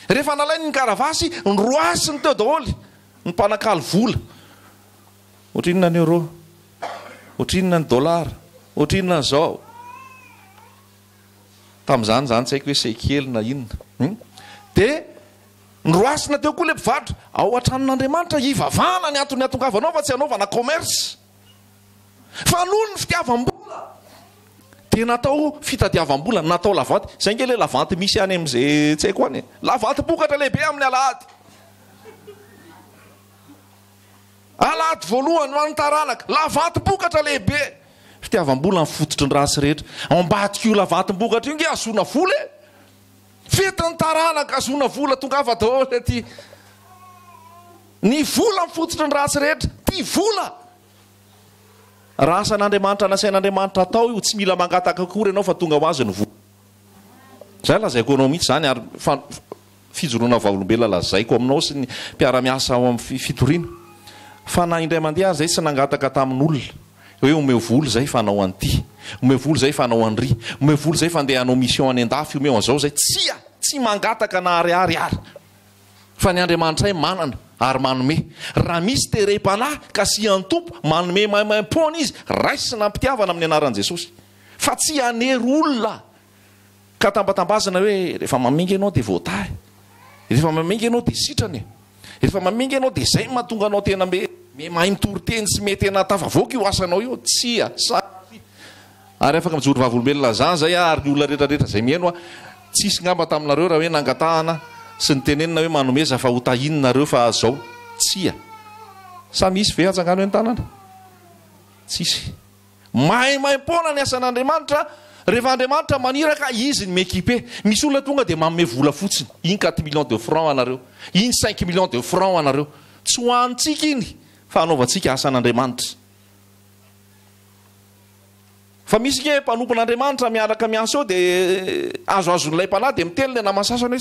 rehefa nalainy ny karavasy ndroasiny teo daholy ny mpanakalo vola ohatrinona ny euro ohatrinona ny dollara ohatrinona zao tamin'izany zany tsy haiko hoe sekely na inona dia nyroasina teo koa le mpivarotra ao an-tranon'Andriamanitra hivavahana ny antony atongavanao fa tsy anaovana commerce fa noho ny fitiavam-bola dia natao fitadiavam-bola natao lavanty zay nge le lavanty misy any amin'izay tsy haiko any lavanty bokatra lehibe amin'ny alahady alahady voalohany manotaranaka lavanty-bokatra lehibe fitiavam-bola ny fototry ny rasy rehetra ambadik'io lavanty-bokatra io nge azona vola fetiny taranaka azona vola tonga afa daholo aty ny vola ny fototry ny rasy rehetra ty vola rasan'Andriamanitra nasain'Andriamanitra atao io tsy mila mangataka akory ianao fa tonga ho azy ny vola zay lazaiko anao mihitsy zany ary fijoroana vaolombelona lazaiko aminao sy ny mpiara-miasa ao amin'ny fitoriana fa na indray mandeha zay tsy nangataka tamin'olona hoe omeo vola zay fa anao an'ity omeo vola zay fa anao an'ry omeo vola zay fa andeha anao mission any an-dafy omeo an'izao zay tsy mangataka na ariary ary fa ny Andriamanitra manana ary manome raha misy terem-panahy ka sy an-tompo manome maimaimpona izy raisina mpitiavana amin'ny anaran'i Jesosy fa tsy hanery olona ka tambatambazana hoe rehefa mamingy ianao dia voatahy rehefa mamingy ianao dia sitrany rehefa mamingy ianao dia zay mahatonga anao tena mahay mitory-teny sy me tena tafavoaka io asanao io tsia ary afaka mijoro vavolombelona zany zay ary ny olona rehetrarehetra zay mihaino tsisy ngamba taminareo raha hoe nangatahana sy ny tenenina hoe manomeza fa hotahininareo fa zao tsia sa misy ve atsangano hoe ny tanana tsisy maimaimpona ny asan'Andriamanitra rehefa Andriamanitra maniraka izy ny mekipe misy olona tonga dia manome vola fotsiny iny 4 millions de francs anareo iny 5 millions de francs anareo tsy ho antsika iny fa anaovantsika asan'Andriamanitra fa misy ke mpanompon'Andriamanitra miaraka miasa eo dia azoazon'ilay mpanahy dia miteny le namasasany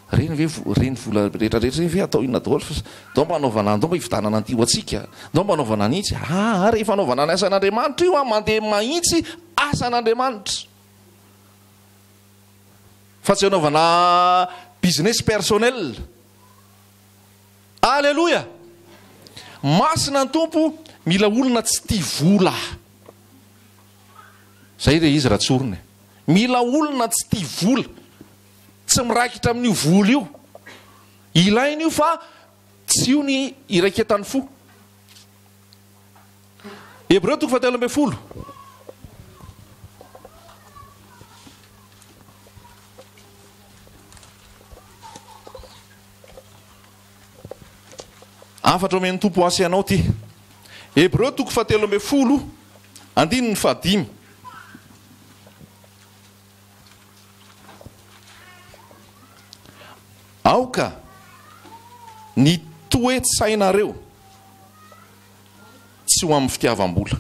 hoe reny vola rehetrarehetra ve atao inona daholo fa dao mba anaovana dao mba hividanana an'ity ho atsika dao mba anaovana anitsy rehefa anaovana ny asan'Andriamanitra io mandeha mahitsy asan'Andriamanitra fa tsy anaovana business personnel alleloia masina ny tompo mila olona tsy tia vola zay le izy raha tsorony mila olona tsy tia vola tsy mirakitra amin'io vola io ilainy io fa tsy io ny iraiketan'ny fo Hebreo 11 afatra omen'ny tompo asy anao ty Hebreo 11 andininy 5 aoka ny toe-tsainareo tsy ho amin'ny fitiavam-bola.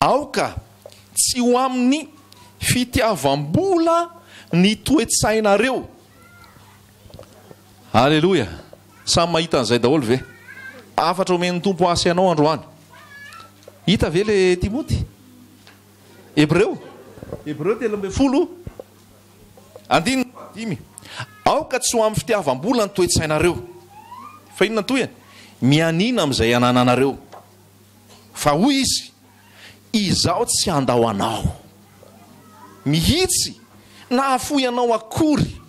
Aoka tsy ho amin'ny fitiavam-bola ny toe-tsainareo. Alleloia. Samy mahita an'izay daholo ve? Afatra omen'ny tompo asy ianao androany. Hita ve le Timoty? Hébreu 13:5. Aoka tsy ho amin'ny fitiavam-bola ny toe-tsainareo. Fa inona toy? Mianina amin'izay anananareo. Fa hoy izy, izaho tsy andao anao. Mihitsy na afoy anao akory.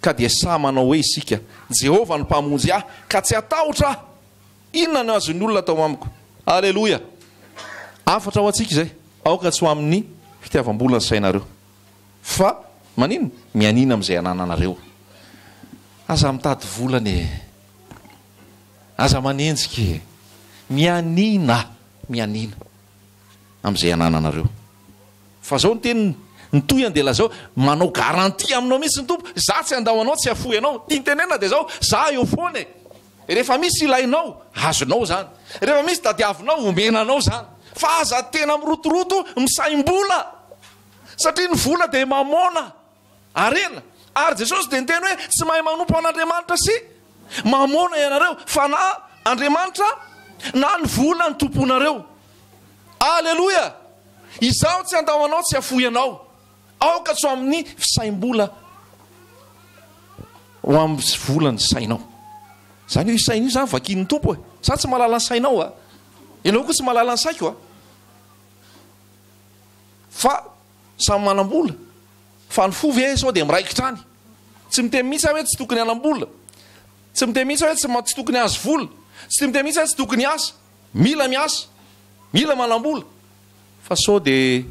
Ka dia sa manao hoe isika, Jehovah ny mpamonjy ahy, ka tsy atahotra aho. Inona no azon'ny olona atao amiko? Alleloia. Afatra ho antsika izay. Aoka tsy ho amin'ny fitiavam-bola ny sainareo. Fa manino? Mianina amin'izay anananareo. Aza mitady volana, aza manenjika, mianina amin'izay anananareo. Fa zao ny teny ny toy andela zao, manao garanti aminao mihitsy ny tompo, za tsy andao anao, tsy afoy anao. Tia tenena dia zao, za eo foana. Rehefa misy ilainao, azonao zany. Rehefa misy tadiavinao, omenanao zany. Fa aza tena mirotoroto, misaim-bola. Satria ny vola dia mamona arena. Ary Jesosy dia niteny hoe tsy mahay manompo an'Andriamanitra sy mamona ianareo, fa na Andriamanitra na ny vola ny tomponareo. Alleloia. Izaho tsy andao anao, tsy afoy anao. Aoka tsy ho amin'ny fisaim-bola ho amin'ny vola ny sainao. Zany hoe saina io zany vakin'ny tompo. Za tsy mahalala ny sainao a. Ianao koa tsy mahalala ny saiko a. Fa samy manam-bola. Fa ny fovy sao dia miraikitra any. Tsy miteny mihitsy hoe tsy tokony hanam-bola. Tsy miteny mihitsy hoe tsy tokony hazo vola. Tsy miteny mihitsy hoe tsy tokony asa. Mila miasa, mila manam-bola. Fa sao dia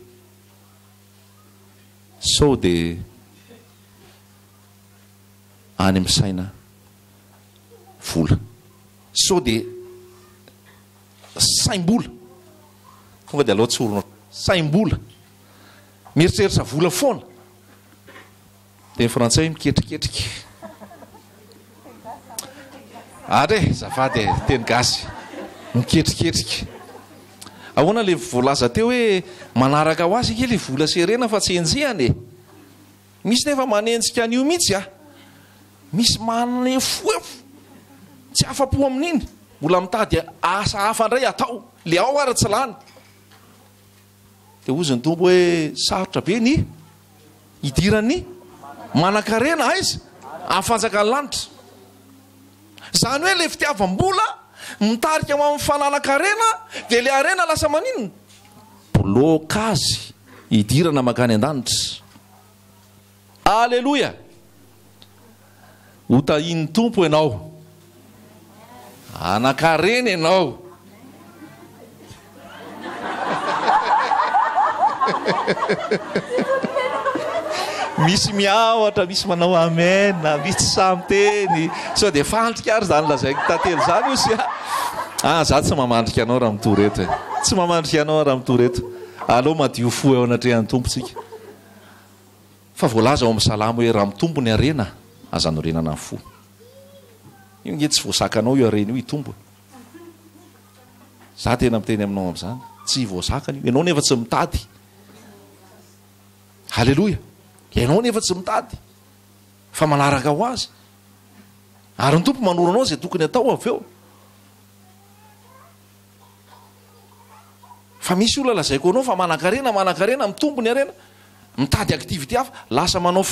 any amin'ny saina vola. Sao dia saim-bola. Tonga dia aloha tsorona. Saim-bola. Mieritreritra vola foana. Teny frantsay miketriketrika. Are, zafady teny gasy. Miketriketrika. Ahoana le voalaza teo hoe manaraka ho azy ke le vola serena fa tsy enjehany. Misy nefa manenjika an'io mihitsy a. Misy manefoefo. Tsy afa-po amin'iny. Mbola mitady asa hafa indray atao. Le ao ary tsy lany. Dia ozy ny tompo hoe sarotra be ny idiran'ny manan-karena aiza afanjaka ny lanitra. Zany hoe le fitiavam-bola mitarika amin'ny fananan-karena dia le arena lasa maninona? Blokazy idirana makany an-danitra. Alleloia. Hotahin'ny tompo ianao. Anan-karena ianao. Misy miaotra, misy manao amena, misy samy teny. Sao dia fantrika ary zany lazaiko tantely zany io sy za tsy mamandrika anao raha mitoreto. Tsy mamandrika anao raha mitoreto. Aleo madio fo eo anatrehan'ny tompontsika. Fa voalaza ao amin'ny salamo hoe raha mitombo ny arena, aza norenana ny fo. Io nge tsy voasakanao io arena io itombo. Za tena miteny aminao amin'izany. Tsy voasakany io. Ianao nefa tsy mitady. Halleloia. Ianao nefa tsy mitady. Fa manaraka ho azy. Ary ny tompo manoro anao izay tokony atao avy eo. Fa misy olona lazaiko anao fa manan-karena mitombo ny arena. Mitady activité hafa, lasa manao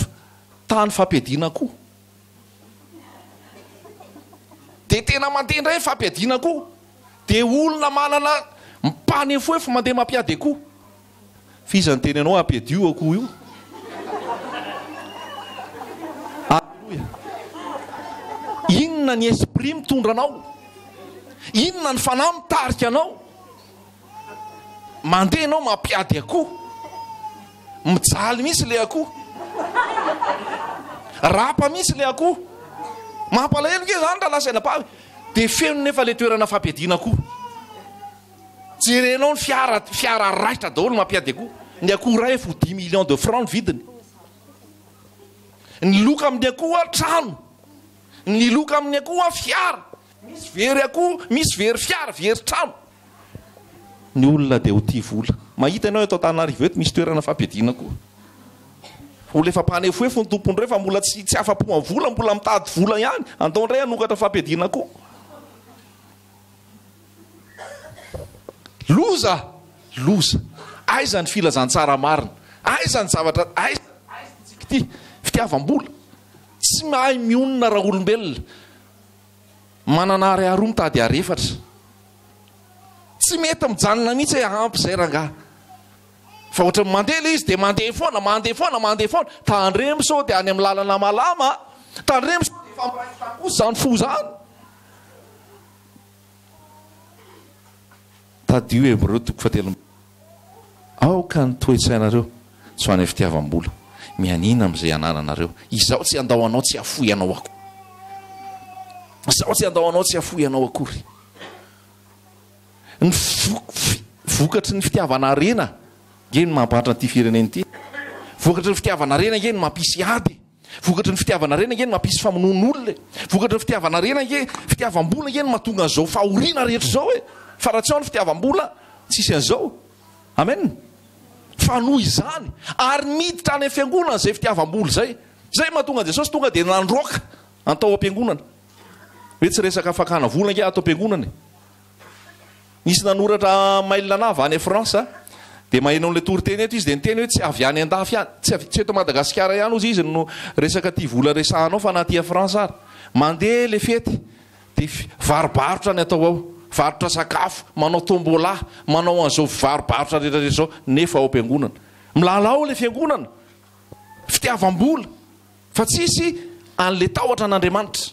tany fampiadiana koa. Dia tena mantendra hoe fampiadiana koa. Dia olona manana mipanefoefo mandeha mampiady akoho. Fiza ny teny anao ampiadio akoho io. Alleluia. Inona ny esprit mitondra anao? Inona ny fanahy mitarika anao? Mandeha anao mampiady akoho. Mijaly misy le akoho. Rapa misy le akoho. Mampalahelo ke zany raha lasa ena-pavy. Dia feno nefa le toerana fampiadiana akoho. Jerenao ny fiara raitra daholo mampiady akoho. Ny akoho ray efa 10 millions de francs vidiny. ny loka amin'ny akoha trano, ny loka amin'ny akoha fiara, misy very akoha, misy very fiara, very trano. Ny olona dia ho tia vola. Mahita ianao eto Antananarivo eto misy toerana fampiadiana koa. Olona efa mpanefoefo ny tompony rehefa mbola tsy afa-po amin'ny vola, mbola mitady vola ihany, andao indray hanokatra fampiadiana koa. Loza, loza. Aiza ny filazantsara marina, aiza ny zavatra, aiza ty fitiavam-bola. Tsy mahay mionona raha olombelona. Manana ary aroa mitady ary efatra. Tsy mety mijanona mihitsy hoe ampy zay rangahy. Fa ohatra mandeha ilay izy dia mandeha foana. Tandremo sao dia any amin'ny lalana malama. Tandremo sao dia famiraikitra zany fo zany. Tadio Hebreo 4:7. Aoka ny toe-tsainareo tsy ho any fitiavam-bola. Mianina amin'izay anananareo. Izaho tsy andao anao tsy afoy anao akory. Izaho tsy andao anao tsy afoy anao akory. Ny vokatry ny fitiavana rena nge ny mampahatra an'ity firenena ity. Vokatry ny fitiavana rena nge ny mampisy ady. Vokatry ny fitiavana rena nge ny mampisy famonon'olona. Vokatry ny fitiavana rena nge fitiavam-bola nge ny mahatonga an'izao fahoriana rehetra zao e. Fa raha tsy ao ny fitiavam-bola tsisy an'izao. Amen. Fanohy izany ary miditra any am-fiangonana zay fitiavam-bola zay. Zay mahatonga Jesosy tonga dia nandroaka atao am-piangonana. Hoe tsy resaka fakana vola nge atao am-piangonana. Nisy nanoratra mail nava any Fransa dia mahenao an'ilay toriteny eto izy dia niteny hoe tsy avy any an-dafy ihany, tsy eto Madagasikara ihany ozy izy no resaka ty vola resahanao fa na ty Fransa ary. Mandeha le fety dia varobarotra ny atao ao, varotra sakafo, manao tombola, manao an'izao varobarotra rehetrarehetra zao nefa ao am-piangonana. Milalao le fiangonana, fitiavam-bola fa tsisy an'le tahotra an'Andriamanitra.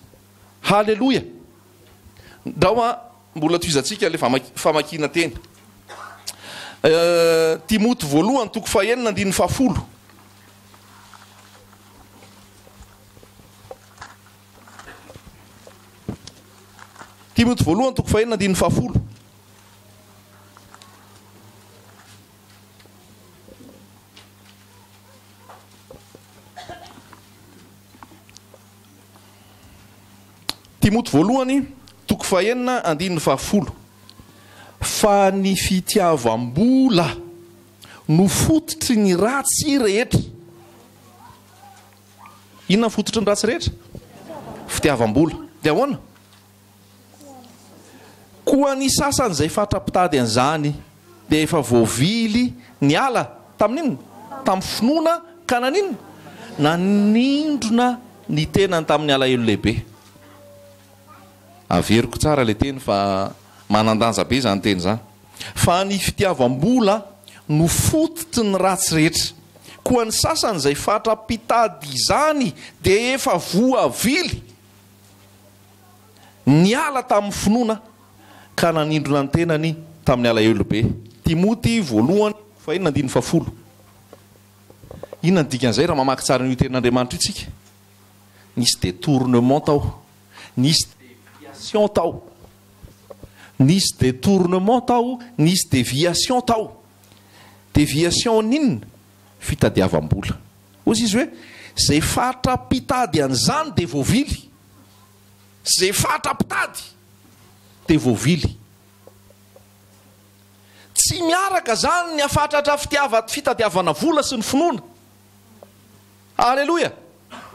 Halleloja. Ndao mbola toizantsika le famakina teny. Timoty 1:9-10. Timoty 1:9-10. Timoty 1:9-10. Fa ny fitiavam-bola no fototry ny ratsy rehetra. Inona fototry ny ratsy rehetra? Fitiavam-bola. Dia ahoana? Koa ny sasany izay fatra-pitady an'izany dia efa voavily ny ala tamin'inona? Tamin'ny finoana ka naninona? Nanindrona ny tenany tamin'ny alahelo lehibe. Averiko tsara le teny fa manandanja be zany teny zany. Fa ny fitiavam-bola no fototry ny ratsy rehetra. Koa ny sasany izay fatra-pitady izany dia efa voavily ny ala tamin'ny finoana ka nanindrona ny tenany tamin'ny alahelo be. Timoty 1:9-10. Inona ny dikan'izay raha mamaky tsara ny tenin'Andriamanitra itsika? Nisy détournement tao, nisy déviation tao, nisy détournement tao, nisy déviation tao. Déviation n'inona? Fitadiavam-bola. Ozy izy hoe zay fatra-pitady an'izany dia voavily. Zay fatra-pitady dia voavily. Tsy miaraka zany ny afatratra fitadiavana vola sy ny finoana. Alleloja.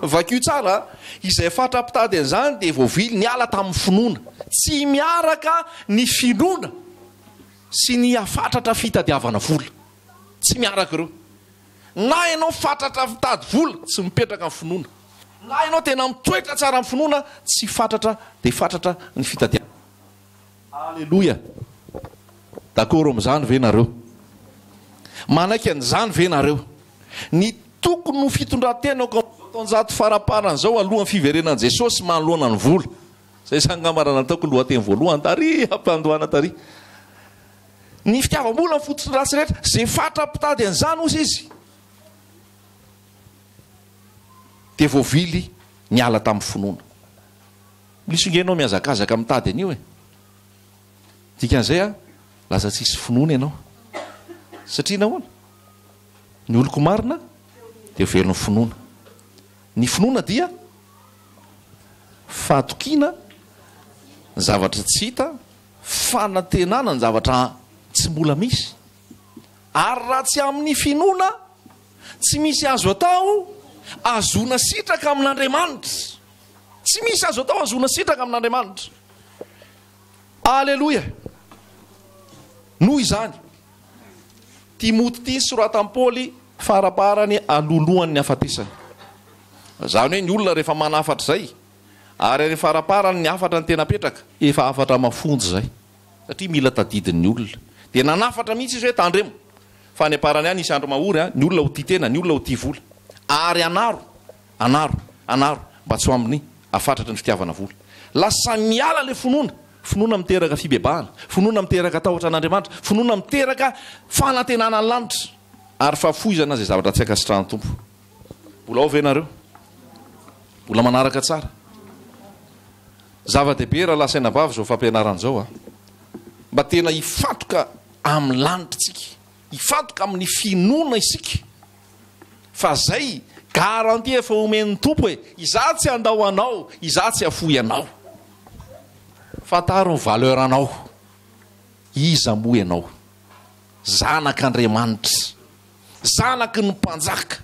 Vakio tsara, izay fatra-pitady an'izany dia voavily ny ala tamin'ny finoana. Tsy miaraka ny finoana sy ny afatratra fitadiavana vola. Tsy miaraka ireo. Na ianao fatratra fitady vola tsy mipetraka amin'ny finoana. Na ianao tena mitoetra tsara amin'ny finoana tsy fatratra dia fatratra ny fitadiavana. Alleloja. D'accord amin'izany ve nareo? Manaiky an'izany ve nareo? Ny tokony no fitondran-tenako taonjato faraparan'izao alohan'ny fiverenan'i Jesosy manoloana ny vola. Zay sangamarana ataoko lohateny voalohany tary ampandohana tary. Ny fitiavam-bola ny fototry ny ratsy rehetra, zay fatra-pitady an'izany ozy izy dia voavily ny ala tamin'ny finoana. Misongenao miazakazaka mitady an'io e. Dikan'izay a lasa tsisy finoana ianao. Satria nahoana? Ny oloko marina dia velon'ny finoana. Ny finoana dia fahatokiana ny zavatra tsy hita, fanantenana ny zavatra tsy mbola misy. Ary raha tsy amin'ny finoana tsy misy azo atao azona sitraka amin'Andriamanitra. Tsy misy azo atao azona sitraka amin'Andriamanitra. Aleloia. Noho izany Timoty ity soratan'i Paoly faraparany alolohan'ny hafatesany. Zany hoe ny olona rehefa manafatra zay ary rehefa faraparany ny afatra ny tena petraka, efa afatra mafonjy zay, satria mila tadidin'ny olona. Dia nanafatra mihitsy izy hoe tandremo fa ny aparany ihany isy andro mahory ny olona ho tia tena, ny olona ho tia vola, ary anaro mba tsy ho amin'ny afatratra ny fitiavana vola. Lasa miala le finoana miteraka fibebahana, finoana miteraka tahotra an'Andriamanitra, finoana miteraka fanantenana ny lanitra, ary fahafoizana zay zavatra tsy akasitrahany tompo. Mbola ao ve nareo? Mbola manaraka tsara. Zava-dehibe raha lasaina vavy zao fampianaran'izao mba tena hifatoka amin'ny lanitra tsika, hifatoka amin'ny finoana isika, fa zay garantie efa omen'ny tompo hoe iza tsy andao anao, iza tsy afoy anao. Fantaro ny valeur anao, iza moa ianao, zanak'Andriamanitra, zanaky ny mpanjaka,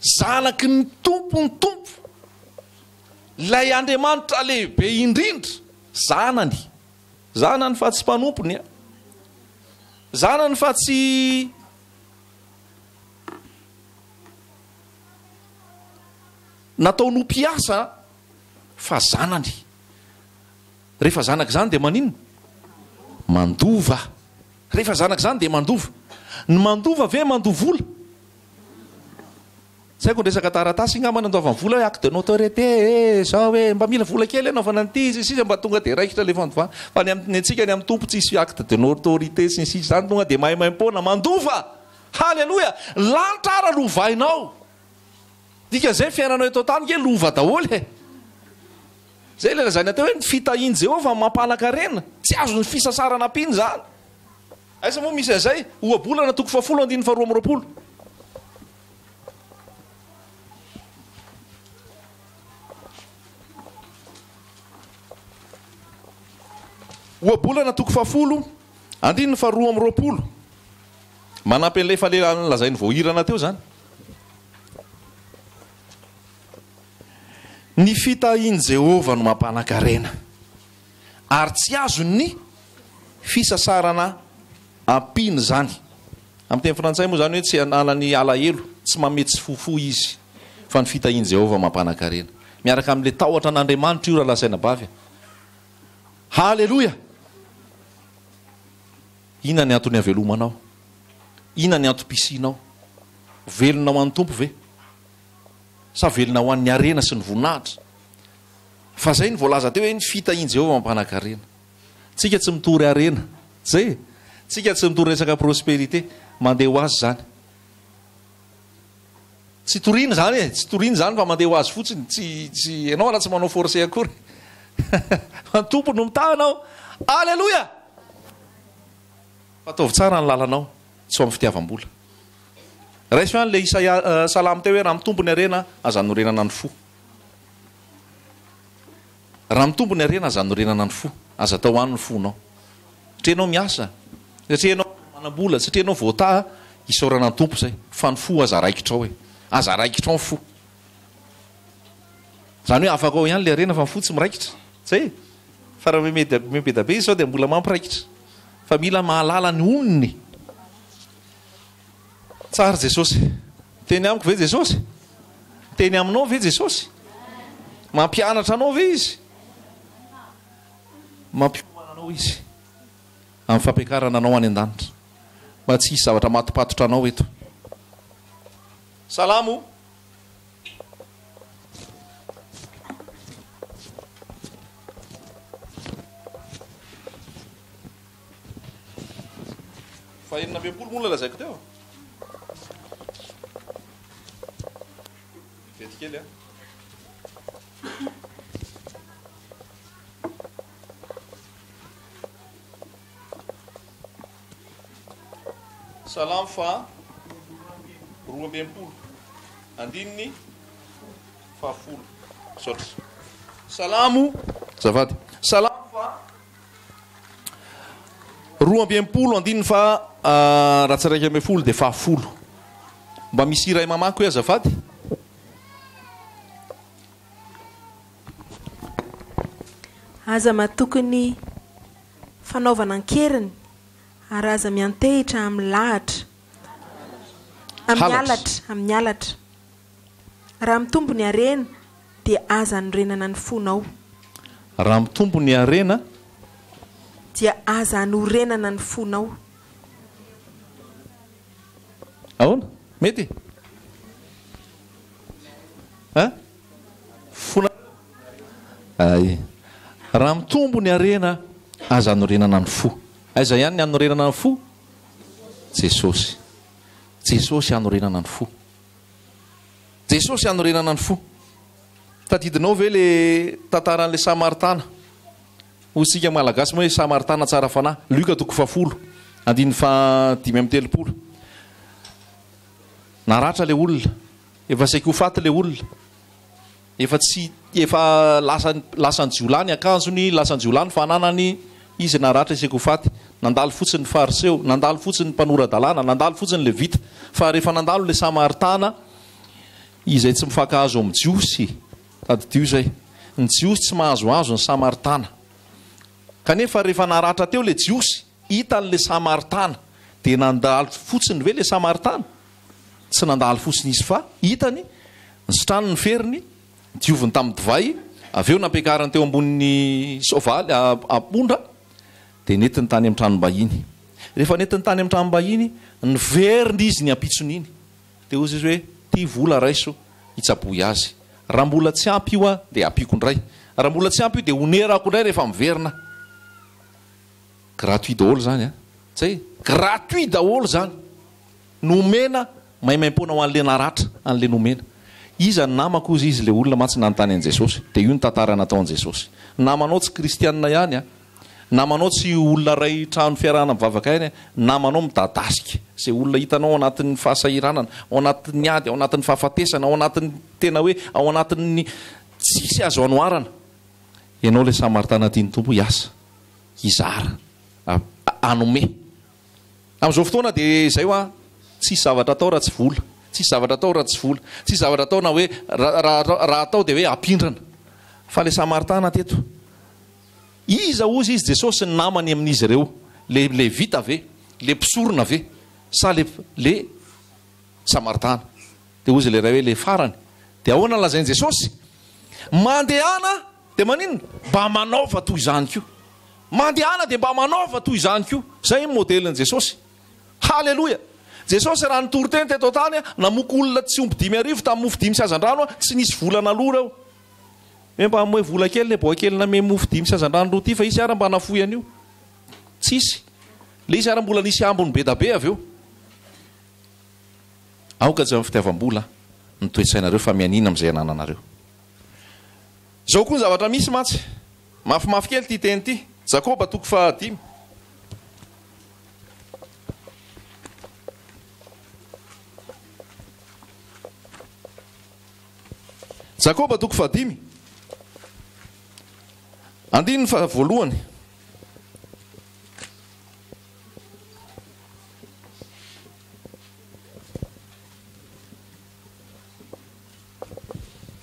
zanaky ny tompo, lay Andriamanitra lehibe indrindra, zanany fa tsy mpanompony, zanany fa tsy natao nompiasa, fa zanany. Rehefa zanak' zany dia manino? Mandova. Rehefa zanak' zany dia mandova. Ny mandova ve mandovola? Tsy haiko ny resaka taratasy ngamba nandoavany vola hoe acte de notoriété, zao hoe mba mila vola kely anaovana an'ity sisa mba tonga dia raikitra le fandovana. Fa ny antsika ny amin'ny tompo tsisy acte de notoriété sy ny sisa zany, tonga dia maimaimpona mandova. Halleloia. Lanitra ara lovainao. Dika zay fiainanao eto tany ke lova daholo. Zay le lazany atao hoe ny fitahian Jehovah mampanakarena, tsy azo ny fisasarana piny zany. Aisa moa misy an'izay, ohabolana toko 7:12. Ohabolana toko 7:12. Manampy an'ilay falelana lazainy voahirana teo zany. Ny fitahian Jehovah no mampanakarena, ary tsy azo ny fisasarana ampiny zany. Amin'ny teny frantsay moa zany hoe tsy ananany alahelo, tsy mametsy fofo izy, fa ny fitahian Jehovah mampanakarena. Miaraka amin'le tahotra an'Andriamanitra io raha lasaina bavy. Halleloia. Inona ny antony havelomanao? Inona ny antom-pisianao? Velonao amin'ny tompo ve? Sa velona ho an'ny arena sy ny voninahitra? Fa zay ny voalaza teo hoe ny fitahian Jehovah mampanakarena. Tsika tsy mitory arena, zay. Tsika tsy mitory resaka prospérité, mandeha ho azy zany. Tsy toriana zany tsy toriana zany fa mandeha ho azy fotsiny, tsy ianao raha tsy manao forcé akory. Fa tompo no mitahanao. Alleluia. Fataovy tsara ny lalanao, tsy ho amin'ny fitiavam-bola. Raisy ihany le Isaia salamy teo hoe raha mitompo ny arena aza norenana ny fo. Raha mitompo ny arena aza norenana ny fo, aza tao any ny fonao. Satria ianao miasa, satria ianao manam-bola, satria ianao voataha, isaorana ny tompo zay. Fa ny fo aza raikitrao hoe, aza raikitrao ny fo. Zany hoe afaka ao ihany le arena fa ny fo tsy miraikitra. Zay. Fa raha mepeda-be izy sao dia mbola mampiraikitra. Fa mila mahalala ny onony. Tsara Jesosy. Teny amiko ve Jesosy? Teny aminao ve Jesosy? Mampianatra anao ve izy? Mampiomana anao izy amin'ny fampiakarana anao any an-danitra, mba tsy hisy zavatra matopatotra anao eto. Salamo. Fa 20 moa lazaiko teo. Kely Salamo fa 20. andininy fahafolo sotra salamo zafady salamo fa 12 andininy fa ratsiraika ambe folo de fahafolo mba misy iray mamako hoe azafady aza matokony fanaovana ankeriny ary aza miantehitra amin'ny lahatra amin'ny alatra raha mitombo ny arena dia aza anorenana ny fonao raha mitombo ny arena dia aza anorenana ny fonao ahoana mety fona ay raha mitombo ny arena aza anorenana ny fo aiza ihany ny anorenana ny fo jesosy anorenana ny fo jesosy anorenana ny fo tadidinao ve le tantaran'le samaritana osika malagasy moa hoe samaritana tsara fanahy luka toko fafolo andiny fa 5:30 naratra le olona efa saiky ho faty le olona efa lasany jiolany akanjony lasany jiolany fananany izy naratra saiky ho faty nandalo fotsiny fariseo nandalo fotsiny mpanoradalàna nandalo fotsiny le vita fa rehefa nandalo le samaritana izay tsy mifakahazo amin'ny jiosy tadidio zay ny jiosy tsy mahazoazo ny samaritana kanefa rehefa naratra teo le jiosy hitan'le samaritana de nandalo fotsiny ve le samaritana tsy nandalo fotsiny izy fa hitany ny sotrany ny feriny dioviny tamin'ny divay aveo nampiakarany teo ambonin'ny sovaly apondra de netiny tany amin'ny tranom-bahiny rehefa netiny tany amin'ny tranom-bahiny ny veriny izy ny ampitsony iny de ozy izy hoe ty vola raiso hitsaboy azy raha mbola tsy ampy io a de ampiko indray raha mbola tsy ampy io de onerako indray rehefa miverina gratuit daholo zany a zay gratuit daholo zany nomena maimaim-pona ho an'le naratra an'le nomena iza ny namako izy izy le olona matsy nanontany an' jesosy de io ny tantara nataon' jesosy namanao tsy kristianina ihany a namanao tsy olona ray trano fiarahana mivavaka ihany a namanao midadasika zay olona hitanao ao anatin'ny fahasahiranana ao anatin'ny ady ao anatin'ny fahafatesana ao anatin'ny tena hoe ao anatin'ny tsisy azo anoarana ianao le samaritana tiany tompo hiasa izara anome am'izao fotoana de zay ho a tsisy zavatra atao raha tsy vola tsisy zavatra atao raha tsy vola tsisy zavatra atao na hoe raha atao de hoe ampindrana fa le samaritana teto iza ozy izy jesosy ny namany amin'izy ireo le vita ve le mpisorona ve sa le samaritana de ozy le ray hoe le farany de ahoana lazainy jesosy mandehana de maninona mba manaova toy izany ko mandehana de mba manaova toy izany ko zay ny modelin' jesosy halleloia jesosy raha nitory teny teto tany a namoko olona tsy omby 5 tamin'ny mofo 5 sy azan-drano a tsy nisy volana loha reo hoe mba moe vola kely le boa kely name mofo 5 sy azan-drano ro ty fa izy ara mba nafoy an'io tsisy le izy ara mbola nisy ambony be da be avy eo aoka zay amin'ny fitiavam-bola ny toetsainareo fa mianina am'izay anananareo zao koa ny zavatra misy matsy mafimafy kely ty teny ty Jakoba toko fa 5 Jakoba toko fa 5 andininy fa voalohany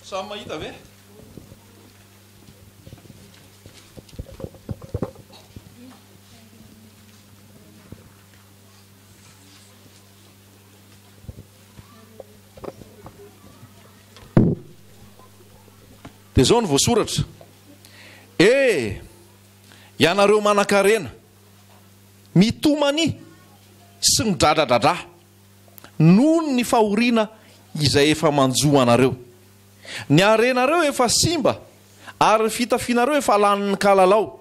samy mahita ve de zao ny voasoratra ianareo manan-karena mitomany sy ny dradradradra noho ny fahoriana izay efa manjo anareo ny arenareo efa simba ary fitafianareo efa laniny kalalao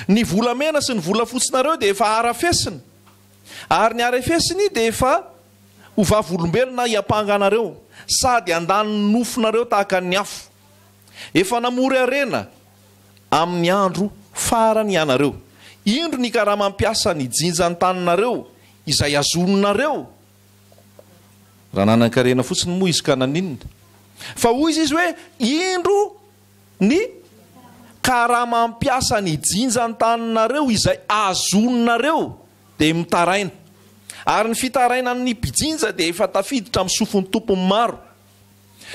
ny volamena sy ny volafotsinareo de efa arafesiny ary ny arafesiny de efa hovavolombelona hiampanganareo sady andany nofonareo tahaka ny afo efa namory arena amin'ny andro farany ianareo indro ny karaha mampiasa ny jinjany taninareo izay azononareo raha nanan-karena fotsiny moa izy ka naninona fa hoy izy hoe indro ny karaha mampiasa ny jinjany taninareo izay azononareo dia mitaraina ary ny fitaraina ny mpijinja dia efa tafiditra amin'ny sofon'ny tompony maro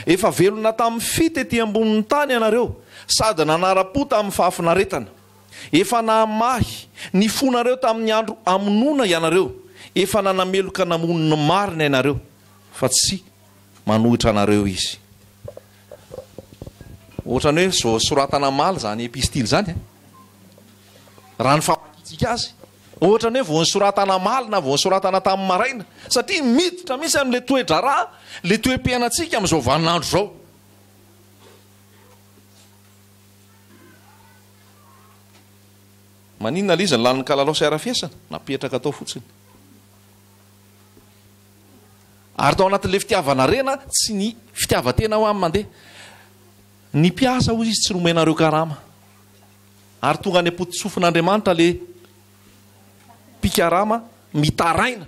efa velona tamin'ny fity ety ambonin'ny tany ianareo sady nanara-po tamin'ny fahafinaretana efa namahy ny fonareo tamin'ny andro amonona ianareo efa nanameloka namoniny marina ianareo fa tsy manohitra anareo izy ohatrany hoe zao soratana maly zany epistily zany raha ny famakitsika azy ohatrany hoe voany soratana maly na voany soratana tamin'ny maraina satria miditra misy amin'le toedra raha le toe-piainantsika amin'izao vaninandro zao maninona liza ny laniny kalalao sy ara-fiasana napetraka atao fotsiny ary tao anatin'le fitiavana rena tsy ny fitiavatena ho amin'ny mandeha ny mpiasa hozy izy tsy nomenareo karama ary tonga any ampotitsofin'Andriamanitra le mpikarama mitaraina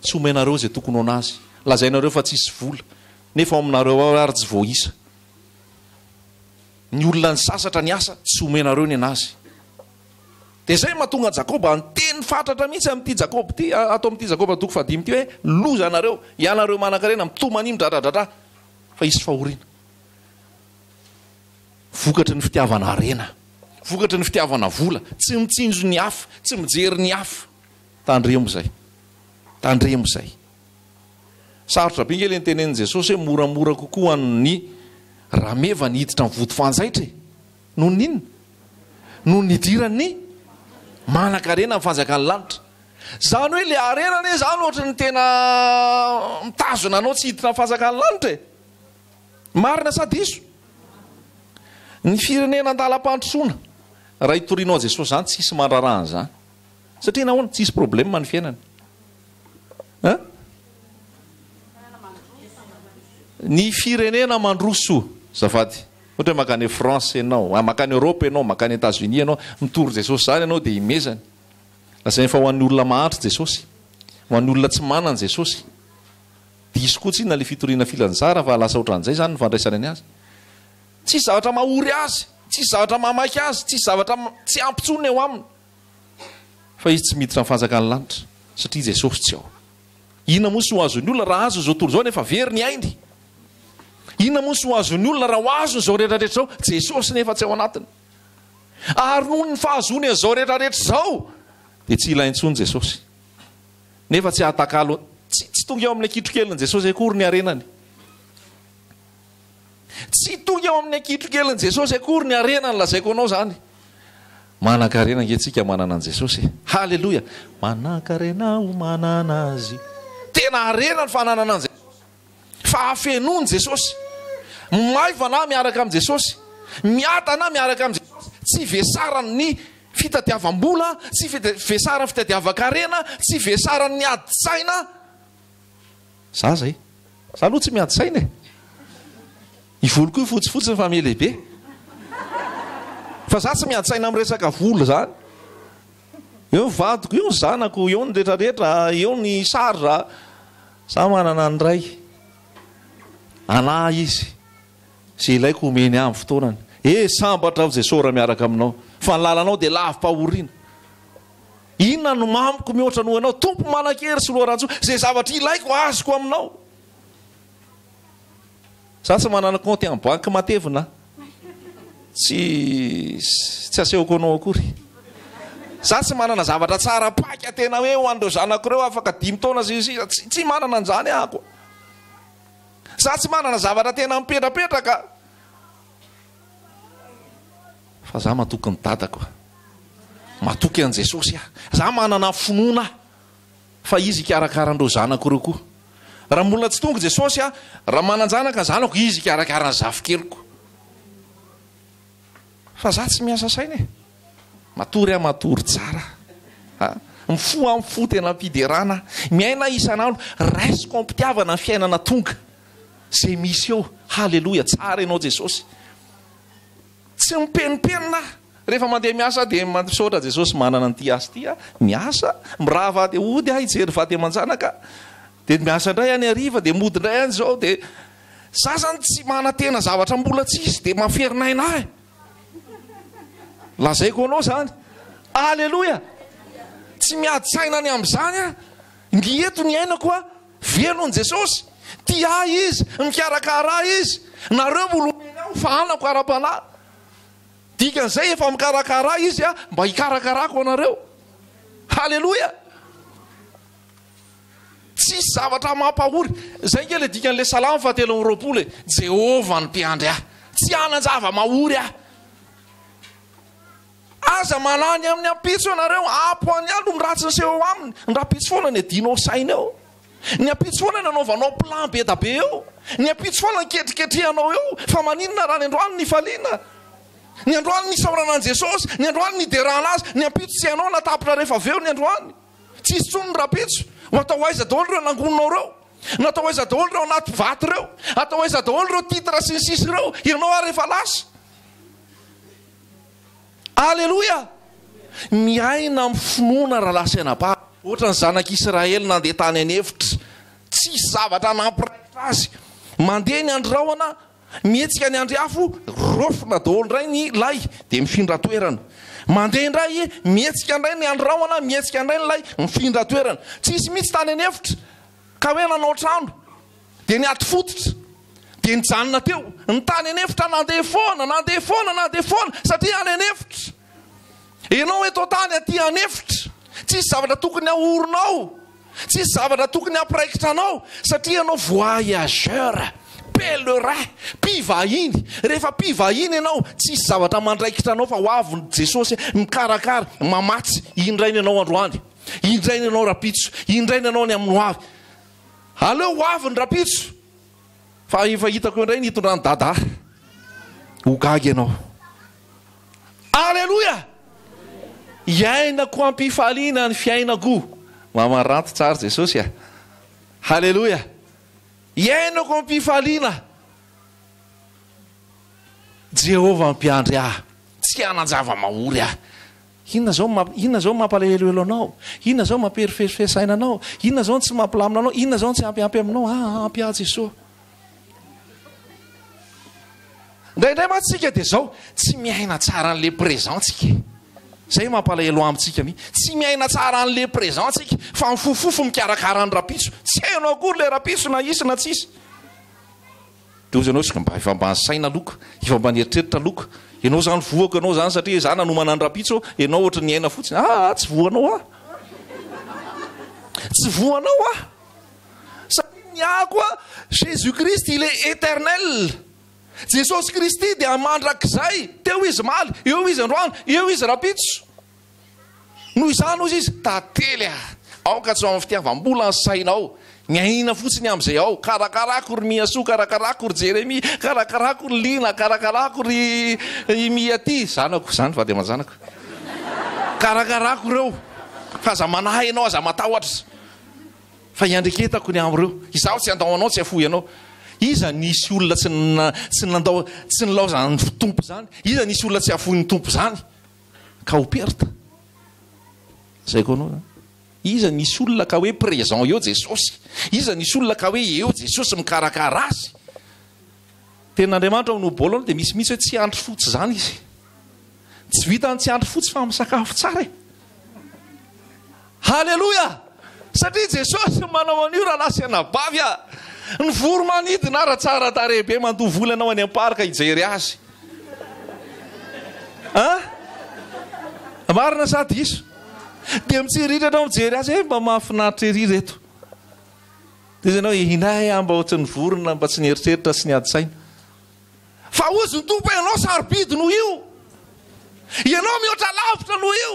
tsy omenareo zay tokony honazy lazainareo fa tsisy vola nefa aminareo ao ary tsy voaisa ny olona ny sasatra ny asa tsy omenareo ny anazy dia zay mahatonga Jakoba nyteny fatratra mihitsy amin'ity Jakoba ty atao amin'ity Jakoba toko 5 ty hoe loza anareo ianareo manan-karena mitomany midradradratra fa isy fahoriana vokatry ny fitiavana rena vokatry ny fitiavana vola tsy mitsinjo ny hafa tsy mijery ny hafa tandremo zay sarotra be ngely ny tenen'i Jesosy hoe moramora kokoa ny rameva ny hiditra ny vody fanjaitra noho ninona noho ny idirany manan-karena amin'ny fanjakany lanitra zany hoe le arenany zany ohatra ny tena mitazona anao tsy hiditra ny fanjakany lanitra marina sady iso ny firenena an-dalam-pandrosoana raha hitorianao Jesosy zany tsisy mandrarahany zany satria nahoana tsisy problema ny fiainany ny firenena mandroso zafady ohatra hoe makany France ianao makany Europe ianao makany États-Unis ianao mitory Jesosy zany ianao dia imezany lazay fa ho an'ny olona mahantra Jesosy ho an'ny olona tsy manana Jesosy diso koa tsy na le fitoriana filanjara fa lasa ohatran'izay zany ny fandraisany any azy tsy zavatra mahory azy tsy zavatra mamaky azy tsy zavatra tsy ampitsony eo aminy fa izy tsy miditra ny fanjakany lanitra satria Jesosy tsy ao inona moa sy ho azon'ny olona raha azo zao tontolo zao nefa very ny ainy inona moa sy ho azon'ny olona raha ho azo zao rehetrarehetra zao Jesosy nefa tsy ao anatiny ary noho ny fahazony an'izao rehetrarehetra zao dia tsy ilaintsony Jesosy nefa tsy atakalo tsy tonga eo amin'ny ankitrokeliny Jesosy akory ny arenany tsy tonga eo amin'ny ankitrokeliny Jesosy akory ny arenany lazaiko anao zany manan-karena angentsika manana an Jesosy halleloja manan-karena ho manana azy tena arena ny fananana an Jesosy fahafenony Jesosy maivana miaraka amin'i Jesosy miatana miaraka amin'i Jesosy tsy vesarany ny fitadiavam-bola tsy vesarany fitadiavan-karena tsy vesarany ny adi-tsaina za zay za aloha tsy miadi-tsaina ivoloko io fotsifotsiny fa mihalehibe fa za tsy miadi-tsaina amin'ny resaka vola zany eo ny vadiko eo ny zanako eo ny rehetrarehetra eo ny sarra za manana ny ray anahy izy sy ilaiko omeny amin'ny fotoanany sambatra Jesosy raha miaraka aminao fa ny lalanao dia lavim-pahoriana inona no mamiko mihoatra noho anao tompo manan-kery sy loharantso zay zavatra ilaiko azoko aminao za tsy manana compte en banque matevina tsy asehoko anao akory za tsy manana zavatra tsara paky tena hoe ho andreo zanako reo afaka 5 taona tsy manana an'izany ahako za tsy manana zavatra tena mipetrapetraka fa za matoky ny dadako matoky an Jesosy za manana finoana fa izy ikarakara-ndreo zanako reo koa raha molona tsy tonga Jesosy raha manan-janaka ny zanako izy ikarakara ny zafikeloko fa za tsy miasa saina matory matory tsara mifo tena ampiderana miaina isan'andro raisiko ampitiavana ny fiainana tonga zay misy eo halleloja tsara ianao Jesosy tsy mipenipenina rehefa mandeha miasa dia misaotra Jesosy manana nyity asa ty miasa mirava dia ody hijery vady aman-janaka de miasa indray any ariva de mody indray any zao de za zany tsy manatena zavatra mbola tsisy de maferinaynahy lazaiko anao zany alleloia tsy miady-tsaina any am'izany a ny eto ny ainako a velon' Jesosy tia izy mikarakara izy nareo olomeny ao fa anako ara-panahy dikan'izay efa mikarakara izy a mba hikarakarako anareo halleloia tsisy zavatra mampahory zay nke le dikan'le salamo fahatelo amby roapolo e Jehova ny mpiandry ahy tsy hanan-java mahory ahy aza manany amin'ny ampitso anareo apo any alo miratsy ny seho aminy ny rapitso foana ny adinao saina eo ny ampitso foana ny anaovanao plan be da be eo ny ampitso foana ny ketriketrehanao eo fa maninona raha ny androany ny faliana ny androany ny saorana an' Jesosy ny androany ny derana azy ny ampitso tsy hainao natapitra rehefa aveo ny androany tsisy tsony ny rapitso atao aiza daholo ireo nangononao reo natao aiza daholo ireo anaty vaty reo atao aiza daholo ireo titra sy ny sisy reo ianao ary rehefa lasa alleloia miaina amin'ny finoana raha lasaina ba ohatra ny zanak'Israely nandeha tany an'efitra tsisy zavatra nampiraitra azy mandeha ny andraona mihetsika ny andry afo rofona daholo indray ny lay de mifindra toerana mandeha indray mihetsika indray ny andraona mihetsika indray ny lay mifindra toerana tsisy mihitsy tany an'efitra ka hoe nanao trano de ny aty fototra de nijanona teo ny tany an'efitra nandeha foana satria any an'efitra ianao eto tany aty an'efitra tsisy zavatra tokony ahorinao tsisy zavatra tokony ampiraikitra anao satria ianao voyageur pèlerin mpivahiny rehefa mpivahiny ianao tsisy zavatra mandraikitra anao fa ho avy Jesosy mikarakara mamatsy indrainy ianao androany indrainy ianao rapitso indrainy ianao ny amin'ny hoavy aleo ho avy ny rapitso fa efa hitako indray ny hitondrany dada hogagy ianao alleloia iainako ampifaliana ny fiainako mamaranto tsara Jesosy a halleloia iainako ampifaliana Jehova mpiandry ahy tsy hanan-java mahory ahy inona zao mampalehelohelo anao inona zao mamperiferifesaina anao inona zao tsy mampilamina anao inona zao tsy ampiampy aminao ampy ahy Jesosy indraindray matsika de zao tsy miaina tsara n'le présent tsika zay mampalahelo amintsika mi tsy miaina tsara n'le présent tsika fa mifofofo mikarakara ny rapitso tsy hainao akory le rapitso na isy na tsisy de ozy anao mba ifambansaina loka ifambaneritreritra loka ianao zany voako ianao zany satria za nanomana ny rapitso ianao ohatra ny aina fotsiny tsy voanao tsy voanao satria ny ako Jésus Christ il est éternel Jesosy Kristy dia mandrakizay teo izy maly eo izy androany eo izy rapitso noho izany ozy izy tantely aoka tsy amin'ny fitiavam-bola ny sainao miaina fotsiny amin'izay ao karakarako ry Miaso karakarako ry Jeremia karakarako ry Lina karakarako ry Miaty zanako zany va de manjanako karakarako reo fa za manahy ianao aza matahotra fa iandreketako ny am'ireo izaho tsy andao anao tsy afoy anao iza nisy olona tsy nilaozany tompo zany iza nisy olona tsy afoy ny tompo zany ka ho perta zay koa anao iza nisy olona ka hoe présent eo Jesosy iza nisy olona ka hoe eo Jesosy mikarakara azy ten'Andriamanitra amin'ny bolana de misy hoe tsy andro fotsy zany izy tsy vitany tsy andro fotsy fa misakafo tsara halleloia satria Jesosy manao an'io raha lasiana bavy ny voro manidina raha tsara tarehibe mandoha vola anao any am-parika hijery azy marina sady iso de mitsiritra anao mijery azy mba mahafinaritra ery reto de izy anao inay mba ohatry ny vorona mba tsy nieritreritra sy niady-saina fa ozy ny tompo ianao sarobidy noho io ianao mihoatra lavitra noho io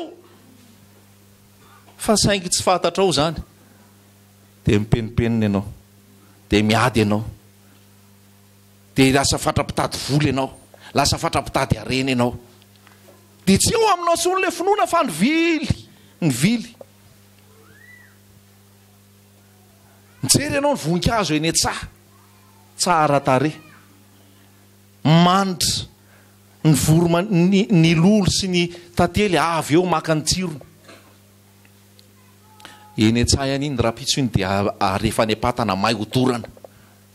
fa saingy tsy fantatrao zany de mipenipenina ianao de miady ianao de lasa fatrapitady vola ianao lasa fatrapitady arena ianao de tsy eo aminao tsony le finoana fa ny vily mijery ianao ny voninkazo eny tsara tare manitra ny voro ny lolo sy ny tantely avy eo maka ny tsirony eny tsahany iny raha pitsony dia rehefa ny apatana may hodorana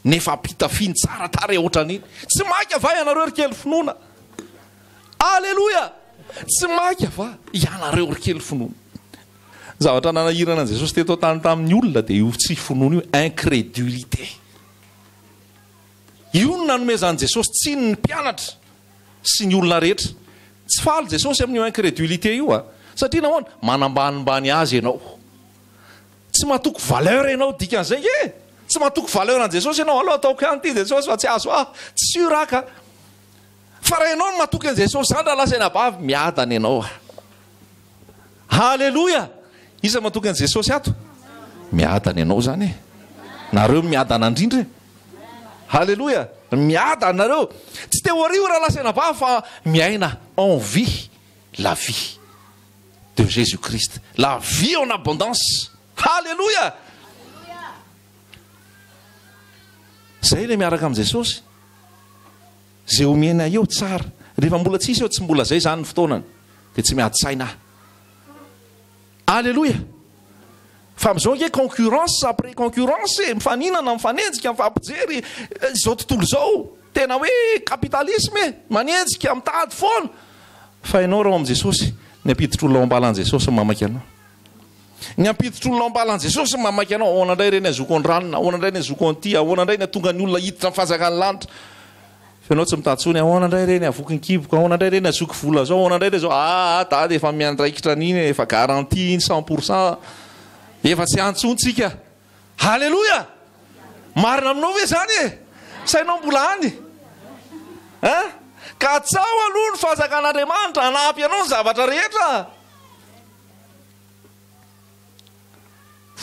nefa apitafiny tsara tara ohatran'iny tsy maika va ianareo rikely finoana alleloia tsy maika va ianareo rikely finoana zavatra nanahirana an Jesosy teto tany tamin'ny olona dia io tsy finoana io incrédulité io no nanomezan'i Jesosy tsy ny mpianatra sy ny olona rehetra tsy faly Jesosy amin'io incrédulité io satria nahoana manambanimbany azy ianao tsy matoko valeur ianao dikan'izay tsy matoko valeur an Jesosy ianao aloha ataoko ihany ty Jesosy fa tsy azo tsy suraka fa raha ianao no matoky an Jesosy zany raha lasaina bavy miadana ianao halleloia iza matoky an Jesosy ato miadana ianao zany nareo miadana indrindra halleloia miadana nareo tsy te horivo raha lasaina bavy fa miaina en vie la vie de Jésus-Christ la vie en abondance halleloia zay le miaraka amin'i Jesosy zay omena eo tsara rehefa mbola tsisy eo tsy mbola zay zany ny fotoanany dia tsy miady saina alleloia fa amin'izao nge concurrence après concurrence mifaninana mifanenjika mifampijery izao tontolo zao tena hoe kapitalisme manenjika mitady foana fa ianao raha amin'i Jesosy ny ampiditry olona ao ambalan'i Jesosy mamaky anao ny ampiditry olona ao ambalan'i Jesosy mamaky anao ahoana indray reny azoko an-dranona ahoana indray ny azoko an-ty ahoana indray ny atonga ny olona hiditra ny fanjakany lanitra fa ianao tsy mitantsony ahoana indray reny avoky ny kiboka ahoana indray reny azoko vola zao ahoana indray reny zao dady efa miandraikitra an'iny efa garantie iny 100% efa tsy antsontsika halleloia marina aminao ve zany sainao mbola any ka tsao aloha ny fanjakan'Andriamanitra hanampy anao ny zavatra rehetra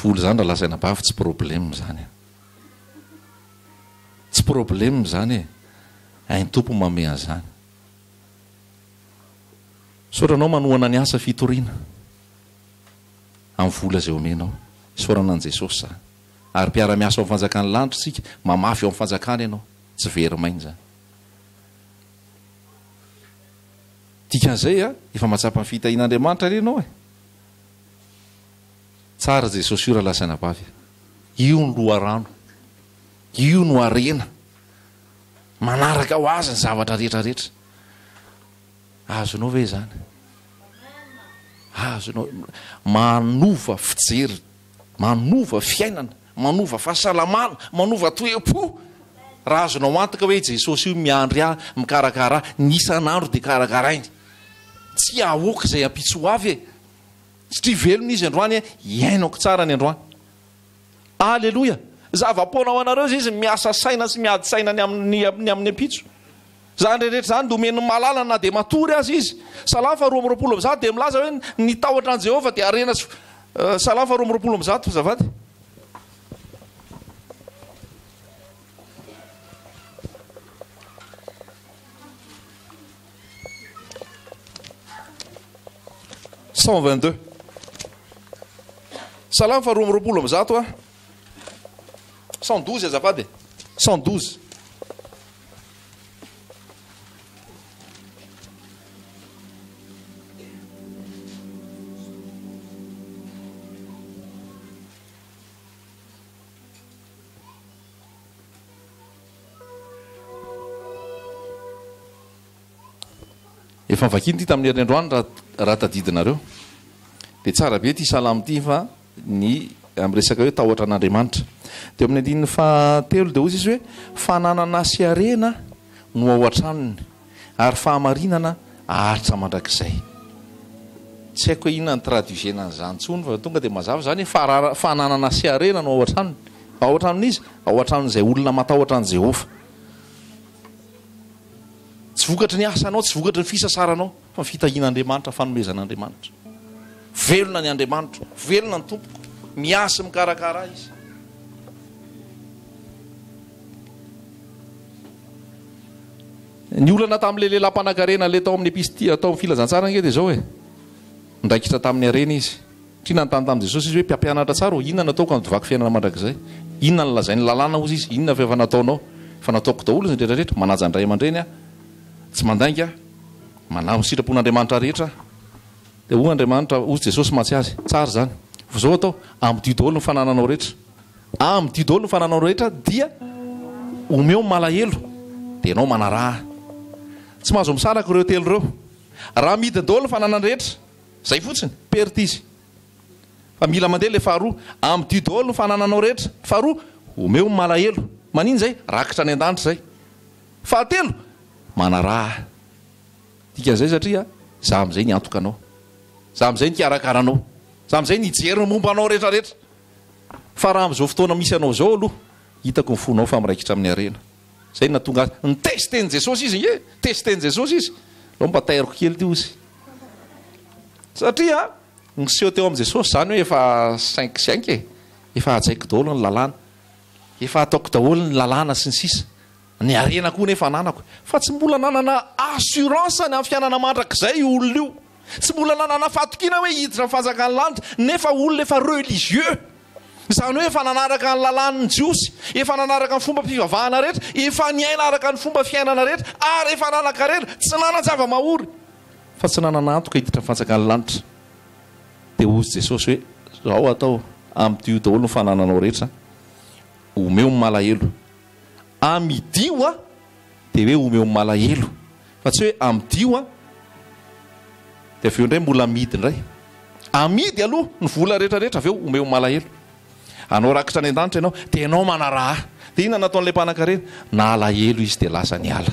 vola zany raha lasaina bavy tsy problème zany tsy problème zany hainy tompo mame an'izany soranao manohana ny asa fitoriana amin'ny vola zay omenao sorana an Jesosy zany ary mpiara-miasa ao amin'ny fanjakany lanitra sika mamafy ao amin'ny fanjakany ianao tsy very mainy zany dikan'izay efa mahatsapa ny fitahian'Andriamanitra renao tsara Jesosy io raha lasaina bavy io ny loharano io no arena manaraka ho azy ny zavatra rehetrarehetra azonao ve zany azonao manova fijery manova fiainana manova fahasalamana manova toe-po raha azonao antoka hoe Jesosy io miandry mikarakara ny isan'andro dia karakarainy tsy ahoaka izay ampitso avy satria velona izy androany iainako tsara ny androany alleloia zava-poana ao anareo izy miasa saina sy miady saina ny amin'ny ampitso zany rehetra zany domen'ny malalana na dia matory azy izy Salamo 2:20 dia milaza hoe ny tahotra an Jehova dia arena Salamo 2:20 zafady (122) Salamo 2:20 112 azafady 112 efa vakiny ty tamin'ny herin'ny androany raha tadidinareo dia tsara be ty salamo ty fa ny amresaka hoe tahotra an'Andriamanitra dia amin'ny andininy fahatelo dia ozy izy hoe fananana sy arena no ao an-tranony ary fahamarinana ahatra mandrakizay tsy haiko hoe inona ny traduisena an'izany tsony fa tonga dia mazava zany fananana sy arena no ao an-tranony ao an-tranon'izy ao an-tranon'izay olona matahotra an' Jehova tsy vokatry ny asanao tsy vokatry ny fisasaranao fa fitahian'Andriamanitra fanomezan'Andriamanitra velona ny Andriamanitra velona ny tompoko miasa mikarakara izy ny olana tamin'le lelam-panakarena le tao amin'ny episty atao amin'ny filazantsara nge dia zao ndraikitra tamin'ny arena izy tri nanontany tamin'i Jesosy izy hoe mpiampianatra tsara inona nataoko andovaky fiainana mandrakizay inona ny lazay ny lalàna ozy izy inona fa efa nataonao fa nataoko daholo izy rehetrarehetra manaja ny ray aman-dreny tsy mandainga manao sitrapon'Andriamanitra rehetra dia hoy Andriamanitra ozy Jesosy matsy azy tsara zany zao atao amin'ny daholo ny fanananao rehetra amin'ny daholo ny fananao rehetra dia omeo malahelo dia ianao manaraha tsy mahazo misaraka ireo telo ireo raha midiny daholo ny fananany rehetra zay fotsiny perty izy fa mila mandeha le faharoa amin'ny daholo ny fanananao rehetra faharoa omeo malahelo maniny zay rakitra any an-danitra zay fahatelo manaraha dikan'izay satria za amin'izay ny antoka anao za amin'izay ny kiarakaranao za amin'izay nijery momba anao rehetrarehetra fa raha amin'izao fotoana misy anao zao aloha hitako ny fonao fa miraikitra amin'ny arena zay na tonga azy ny testeny jesosy izy e testeny jesosy izy lao mba tairiko kely teo izy satria niseho teo am' jesosy zany hoe efa 5 e efa ajaiko daholo ny lalàna efa ataoko daholo ny lalàna sy ny sisa ny arena koa nefa nanako fa tsy mbola nanana assurance ny amin'ny fiainana mandrak'izay olona io tsy mbola nanana fatokina hoe hiditra fanjaka ny lanitra nefa olona efa religieux zany hoe efa nanaraka ny lalàna ny jiosy efa nanaraka ny fomba mpivavahana rehetra efa niaina araka ny fomba fiainana rehetra ary efa nanankarena tsy nanan-java-mahory fa tsy nanana antoka hiditra fanjaka ny lanitra dia ozy jesosy hoe zao atao amin'n'io daholo ny fanananao rehetra omeo malahelo amidio a dia hoe omeo malahelo fa tsy hoe amidio a dia aveo indray mbola amidy indray amidy aloha ny vola rehetrarehetra aveo omeo malahelo anao rakitra any an-danitra ianao dia ianao manaraha dia ina nataon'ilay mpanan-karena na alahelo izy dia lasa ny ala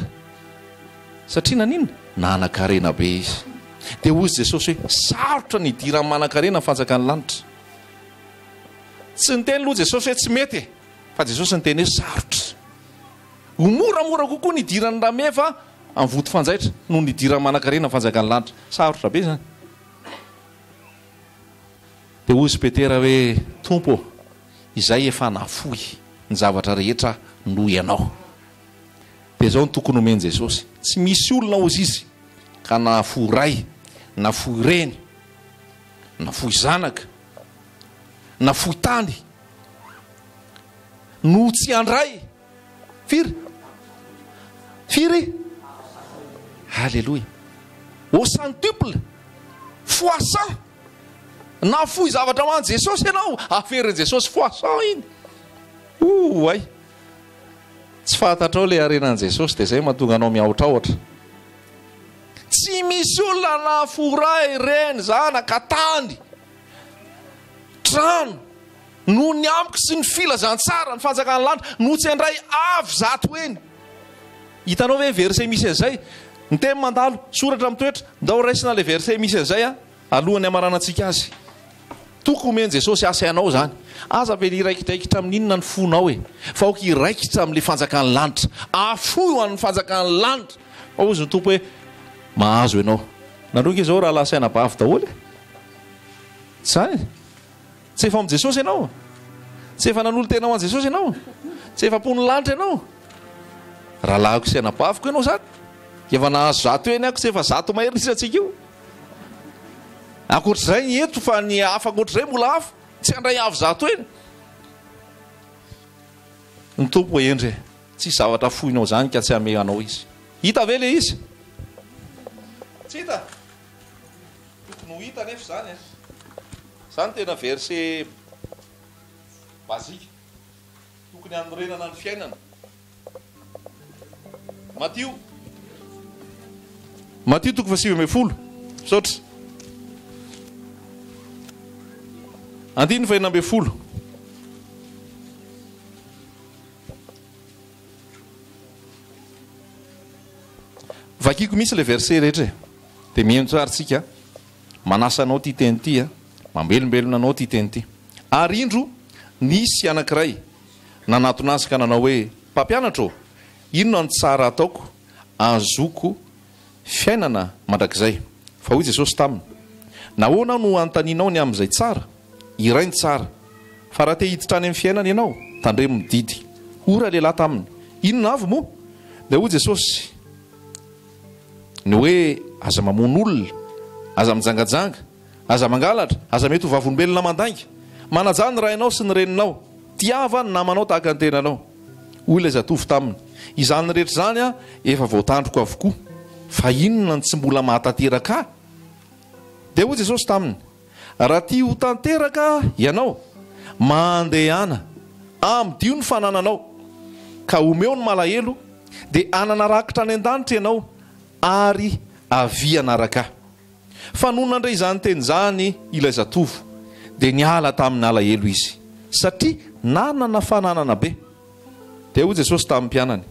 satria nanina nanan-karena be izy dia ozy jesosy hoe sarotra ny idiran'ny manan-karena fanjaka ny lanitra tsy niteny aloha jesosy hoe tsy mety fa jesosy niteny hoe sarotra moramora kokoa ny idiran'ny rame fa amin'ny voto fanjaitra no ny idiran'ny manan-karena fanjaka ny lanitra sarotra be zany dia ozy petera hoe tompo izay efa nafoy ny zavatra rehetra noho ianao dia zao ny tokony omeny jesosy tsy misy olona ozy izy ka nafoy ray nafoy reny nafoy zanaka nafoy tany no tsy andray firy alléluia au centuple fois 100 nafoy zavatra man jesosy ianao aferiny jesosy fois 100 iny ay tsy fantatrao le arenan'i jesosy dia zay mahatonga anao miaotraohatra tsy misy olona nafoy ray reny zanaka tany trano no ny amiko sy ny filazantsara ny fanjakany lanitra no tsy andray avy zato eny hitanao hoe verset misy an'izay ny temy mandalo soratra mitoetra ndao raisina le verset misy an'izay a alohany amaranantsika azy toko omeny jesosy asainao zany aza be niraikidraikitra amin'inona ny fonao e fa aoka iraikitra amin'le fanjakany lanitra afoy ho an'ny fanjakany lanitra fa ozy ny tompo hoe mahazo ianao nandroka izao raha lasaina bavy daholo tsy zany tsy efa am' jesosy ianao tsy efa nanolo tena ho an' jesosy ianao tsy efa pony lanitra ianao raha lahako saina baviko ianao zany efa nahazo zato eny ako tsy efa zato maherisatsika io akoatr'izay ny eto fa ny hafa akoatr'izay mbola hafa tsy andray avy zato eny ny tompo endry tsy zavatra foinao zany ka tsy ame anao izy hita ve le izy tsy hita tokony ho hita nefa zany zany tena verset bazika tokony anorenana ny fiainana Matthieu toko 7:10 saotra 9:10 vakiko misy le verset rehetra dia mihaino tsara tsika manasa anao ty teny ty mambelombelona anao ty teny ty ary indro nisy anankiray nanatona ka nanao hoe mpampianatra inona ny tsara ataoko azoko fiainana mandrakizay fa hoy jesosy taminy nahoana no antaninao ny amin'izay tsara iray ny tsara fa raha te hiditra any amin'ny fiainana ianao tandre mididy ora lehilahy taminy inona avy moa dia hoy jesosy ny hoe aza mamono olona aza mijangajanga aza mangalatra aza mety ho vavolombelona mandainga manajany raha ianao sy ny reninao tiava ny namanao tahaka ny tenanao hoy ilay zatovy taminy izany rehetra zany a efa voatandroko avokoa fa inona ny tsy mbola mahatateraka dia hoy jesosy taminy raha tia ho tanteraka ianao mandehana amidio ny fanananao ka omeo ny malahelo dia anana rakitra any an-danitra ianao ary avianaraka. Fa noho nandray izany teny izany ilay zatovo dia niala tamin'ny alahelo izy satria nanana fananana be. Dia hoy Jesosy tamin'ny mpianany,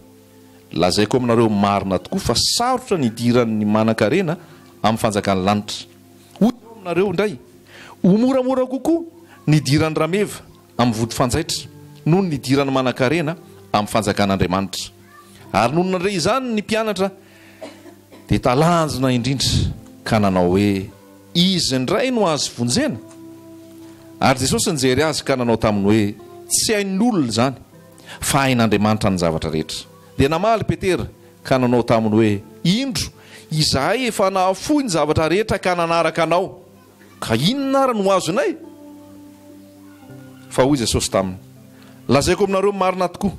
lazaiko aminareo marina tokoa fa sarotra nidiran'ny manan-karena amin'ny fanjakan'ny lanitra. Hoy aminareo indray, ho moramora kokoa nidiran'ny rameva amin'ny vody fanjaitra noho ny nidiran'ny manan-karena amin'ny fanjakan'Andriamanitra. Ary noho nandray izany ny mpianatra dia talanjona indrindra ka nanao hoe izy indray no azo vonjena. Ary Jesosy nijery azy ka nanao taminy hoe tsy hain'olona izany fa hain'Andriamanitra ny zavatra rehetra. Dia namaly Petera ka nanao taminy hoe indro izahay efa nahafoy ny zavatra rehetra ka nanaraka anao, ka inona ary no azonay? Fa hoy Jesosy taminy, lazaiko aminareo marina tokoa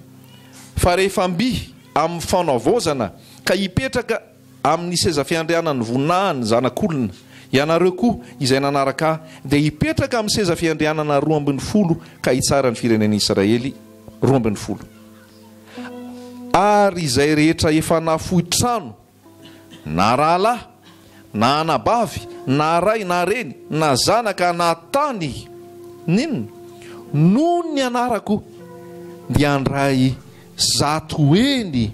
fa rehefa mby amin'ny fanaovozana ka hipetraka amin'ny seza fiandrianan'ny voninahiny zanak'olona, ianareo koa izay nanaraka dia hipetraka amin'ny seza fiandrianana 12 ka hitsara ny firenen'ny Israely 12. Ary izay rehetra efa nafoy trano na rahalahy na anabavy na ray na reny na zanaka na tany ninona noho ny anarako dia andray zato eny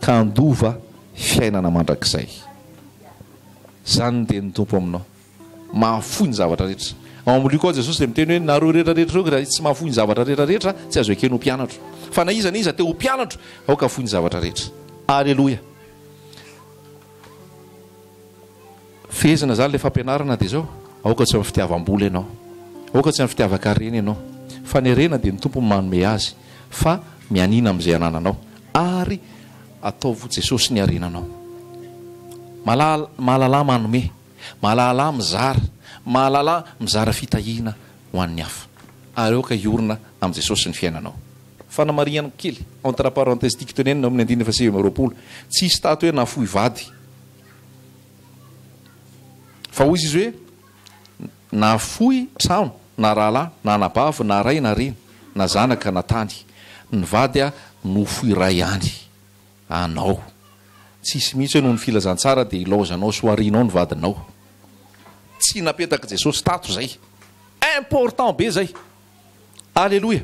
ka andova fiainana mandrakizay. Zany dia ny tompo aminao mahafoy ny zavatra rehetra. Ao amin'io koa Jesosy dia miteny hoe nareo rehetrarehetra reo raha tsy mahafoy ny zavatra rehetrarehetra tsy azo ekeny ho mpianatro, fa na iza niza teo ho mpianatro aoka foy ny zavatra rehetra. Aleloia. Fehezana zany le fampianarana dia zao, aoka tsy amin'ny fitiavam-bola ianao, aoka tsy amin'ny fitiavan-karena ianao, fa ny rena dia ny tompo manome azy fa mianina amin'izay anananao ary ataovo Jesosy ny arenanao. Mahalala manome, mahalala mizara, mahalala mizara fitahina ho an'ny hafa. Ary aoka iorina amin'ny Jesosy ny fiainanao. Fanamariana kely entre parenthèse tiako tenenina amin'ny 1920 tsy hisy tato hoe nafoy vady, fa hoy izy hoe nafoy trano na rahalahy na anabavy na ray na reny na zanaka na tany, ny vady a nofoy ray any anao. Tsisy mihitsy hoe noho ny filazantsara dia ilaozanao soarinao ny vadinao. Tsy napetaka Jesosy tato zay, important be zay. Aleloia.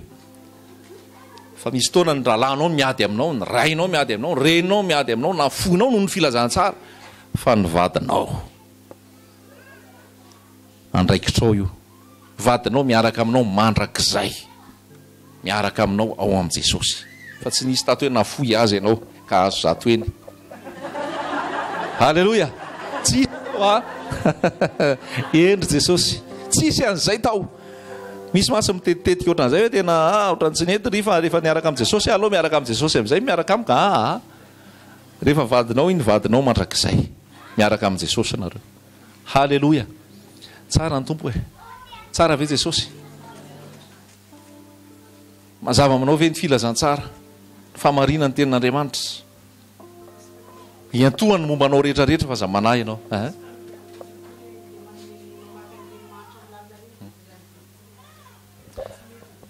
Fa misy taona ny rahalahinao miady aminao, ny rainao miady aminao, ny reninao miady aminao, nafoinao noho ny filazantsara, fa ny vadinao andraikitrao io. Vadinao miaraka aminao mandrakizay, miaraka aminao ao amin'ny Jesosy. Fa tsy nisy tato hoe nafoy azy ianao ka azo zato eny. Aleloia. Tsy endry Jesosy, tsisy an'izay tao. Misy masy mitetitetika ohatran'izay hoe tena ohatran'ny tsy nety rehefa miaraka amin'ny Jesosy, allo miaraka amin'ny Jesosy amin'izay miaraka aminy ka rehefa vadinao iny vadinao mandrakizay, miaraka amin'ny Jesosy nareo. Haleloia. Tsara ny tompo e, tsara ve Jesosy? Mazava aminao ve ny filazantsara, famarina ny tenin'Andriamanitra, iantohany mombanao rehetrarehetra fa za manahy ianao.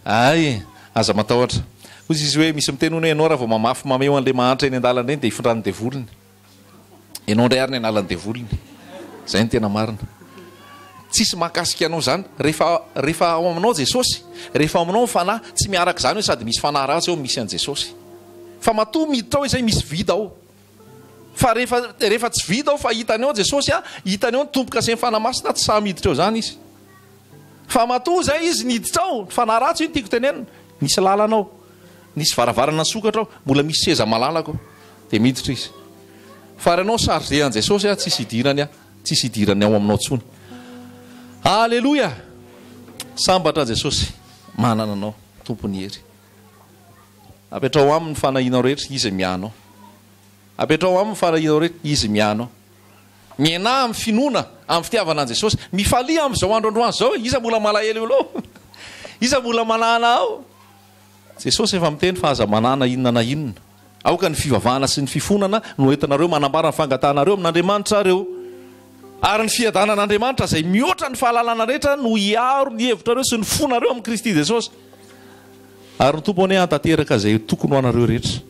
Ay, aza matahotra. Hoy izy hoe misy miteny hoe ianao raha vao mamafy mameo an'le mahantra eny an-dalana reny dia hifondrany devolony. Ianao indray ary ny analany devolony. Zay ny tena marina. Tsisy mahakasika anao zany rehefa ao aminao Jesosy, rehefa ao aminao fanahy tsy miaraka zany hoe sady misy fanahy ratsy ao misy an' Jesosy. Fa matoa miditra ao izay misy vida ao. Fa rehefa tsy vida ao fa hitany ao Jesosy hitany ao ny tompoka sy ny fanahy masina tsy samy miditra ao zany izy. Fa matoa zay izy niditra ao, fanahy ratsy io ny tiako tenenina, misy lalanao, nisy varavarana sokatra ao, mbola misy seza malalako dia miditra izy. Fa ranao chargé an' Jesosy tsisy idirany ao aminao tsony. Aleloia. Sambatra Jesosy manana anao tompony hery. Apetrao aminy fanahinao rehetra izy mianao. Apetrao aminy fanahinao rehetra izy mianao. Miena amin'ny finoana amin'ny fitiavana an' Jesosy. Mifalia amin'izao androandroany zao, iza mbola malahelo olo, iza mbola manana ao. Jesosy efa miteny fa aza manana inona na inona. Aoka ny fivavahana sy ny fifonana no entinareo manambara ny fangatanareo amin'Andriamanitra reo. ary ny fiadanan'andriamanitra izay mihoatra ny fahalalana rehetra no hiaro ny hevitrareo sy ny fonareo amin'i Kristy Jesosy. Ary ny tompo ane hantanteraka izay tokony ho anareo rehetra.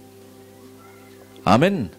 Amen.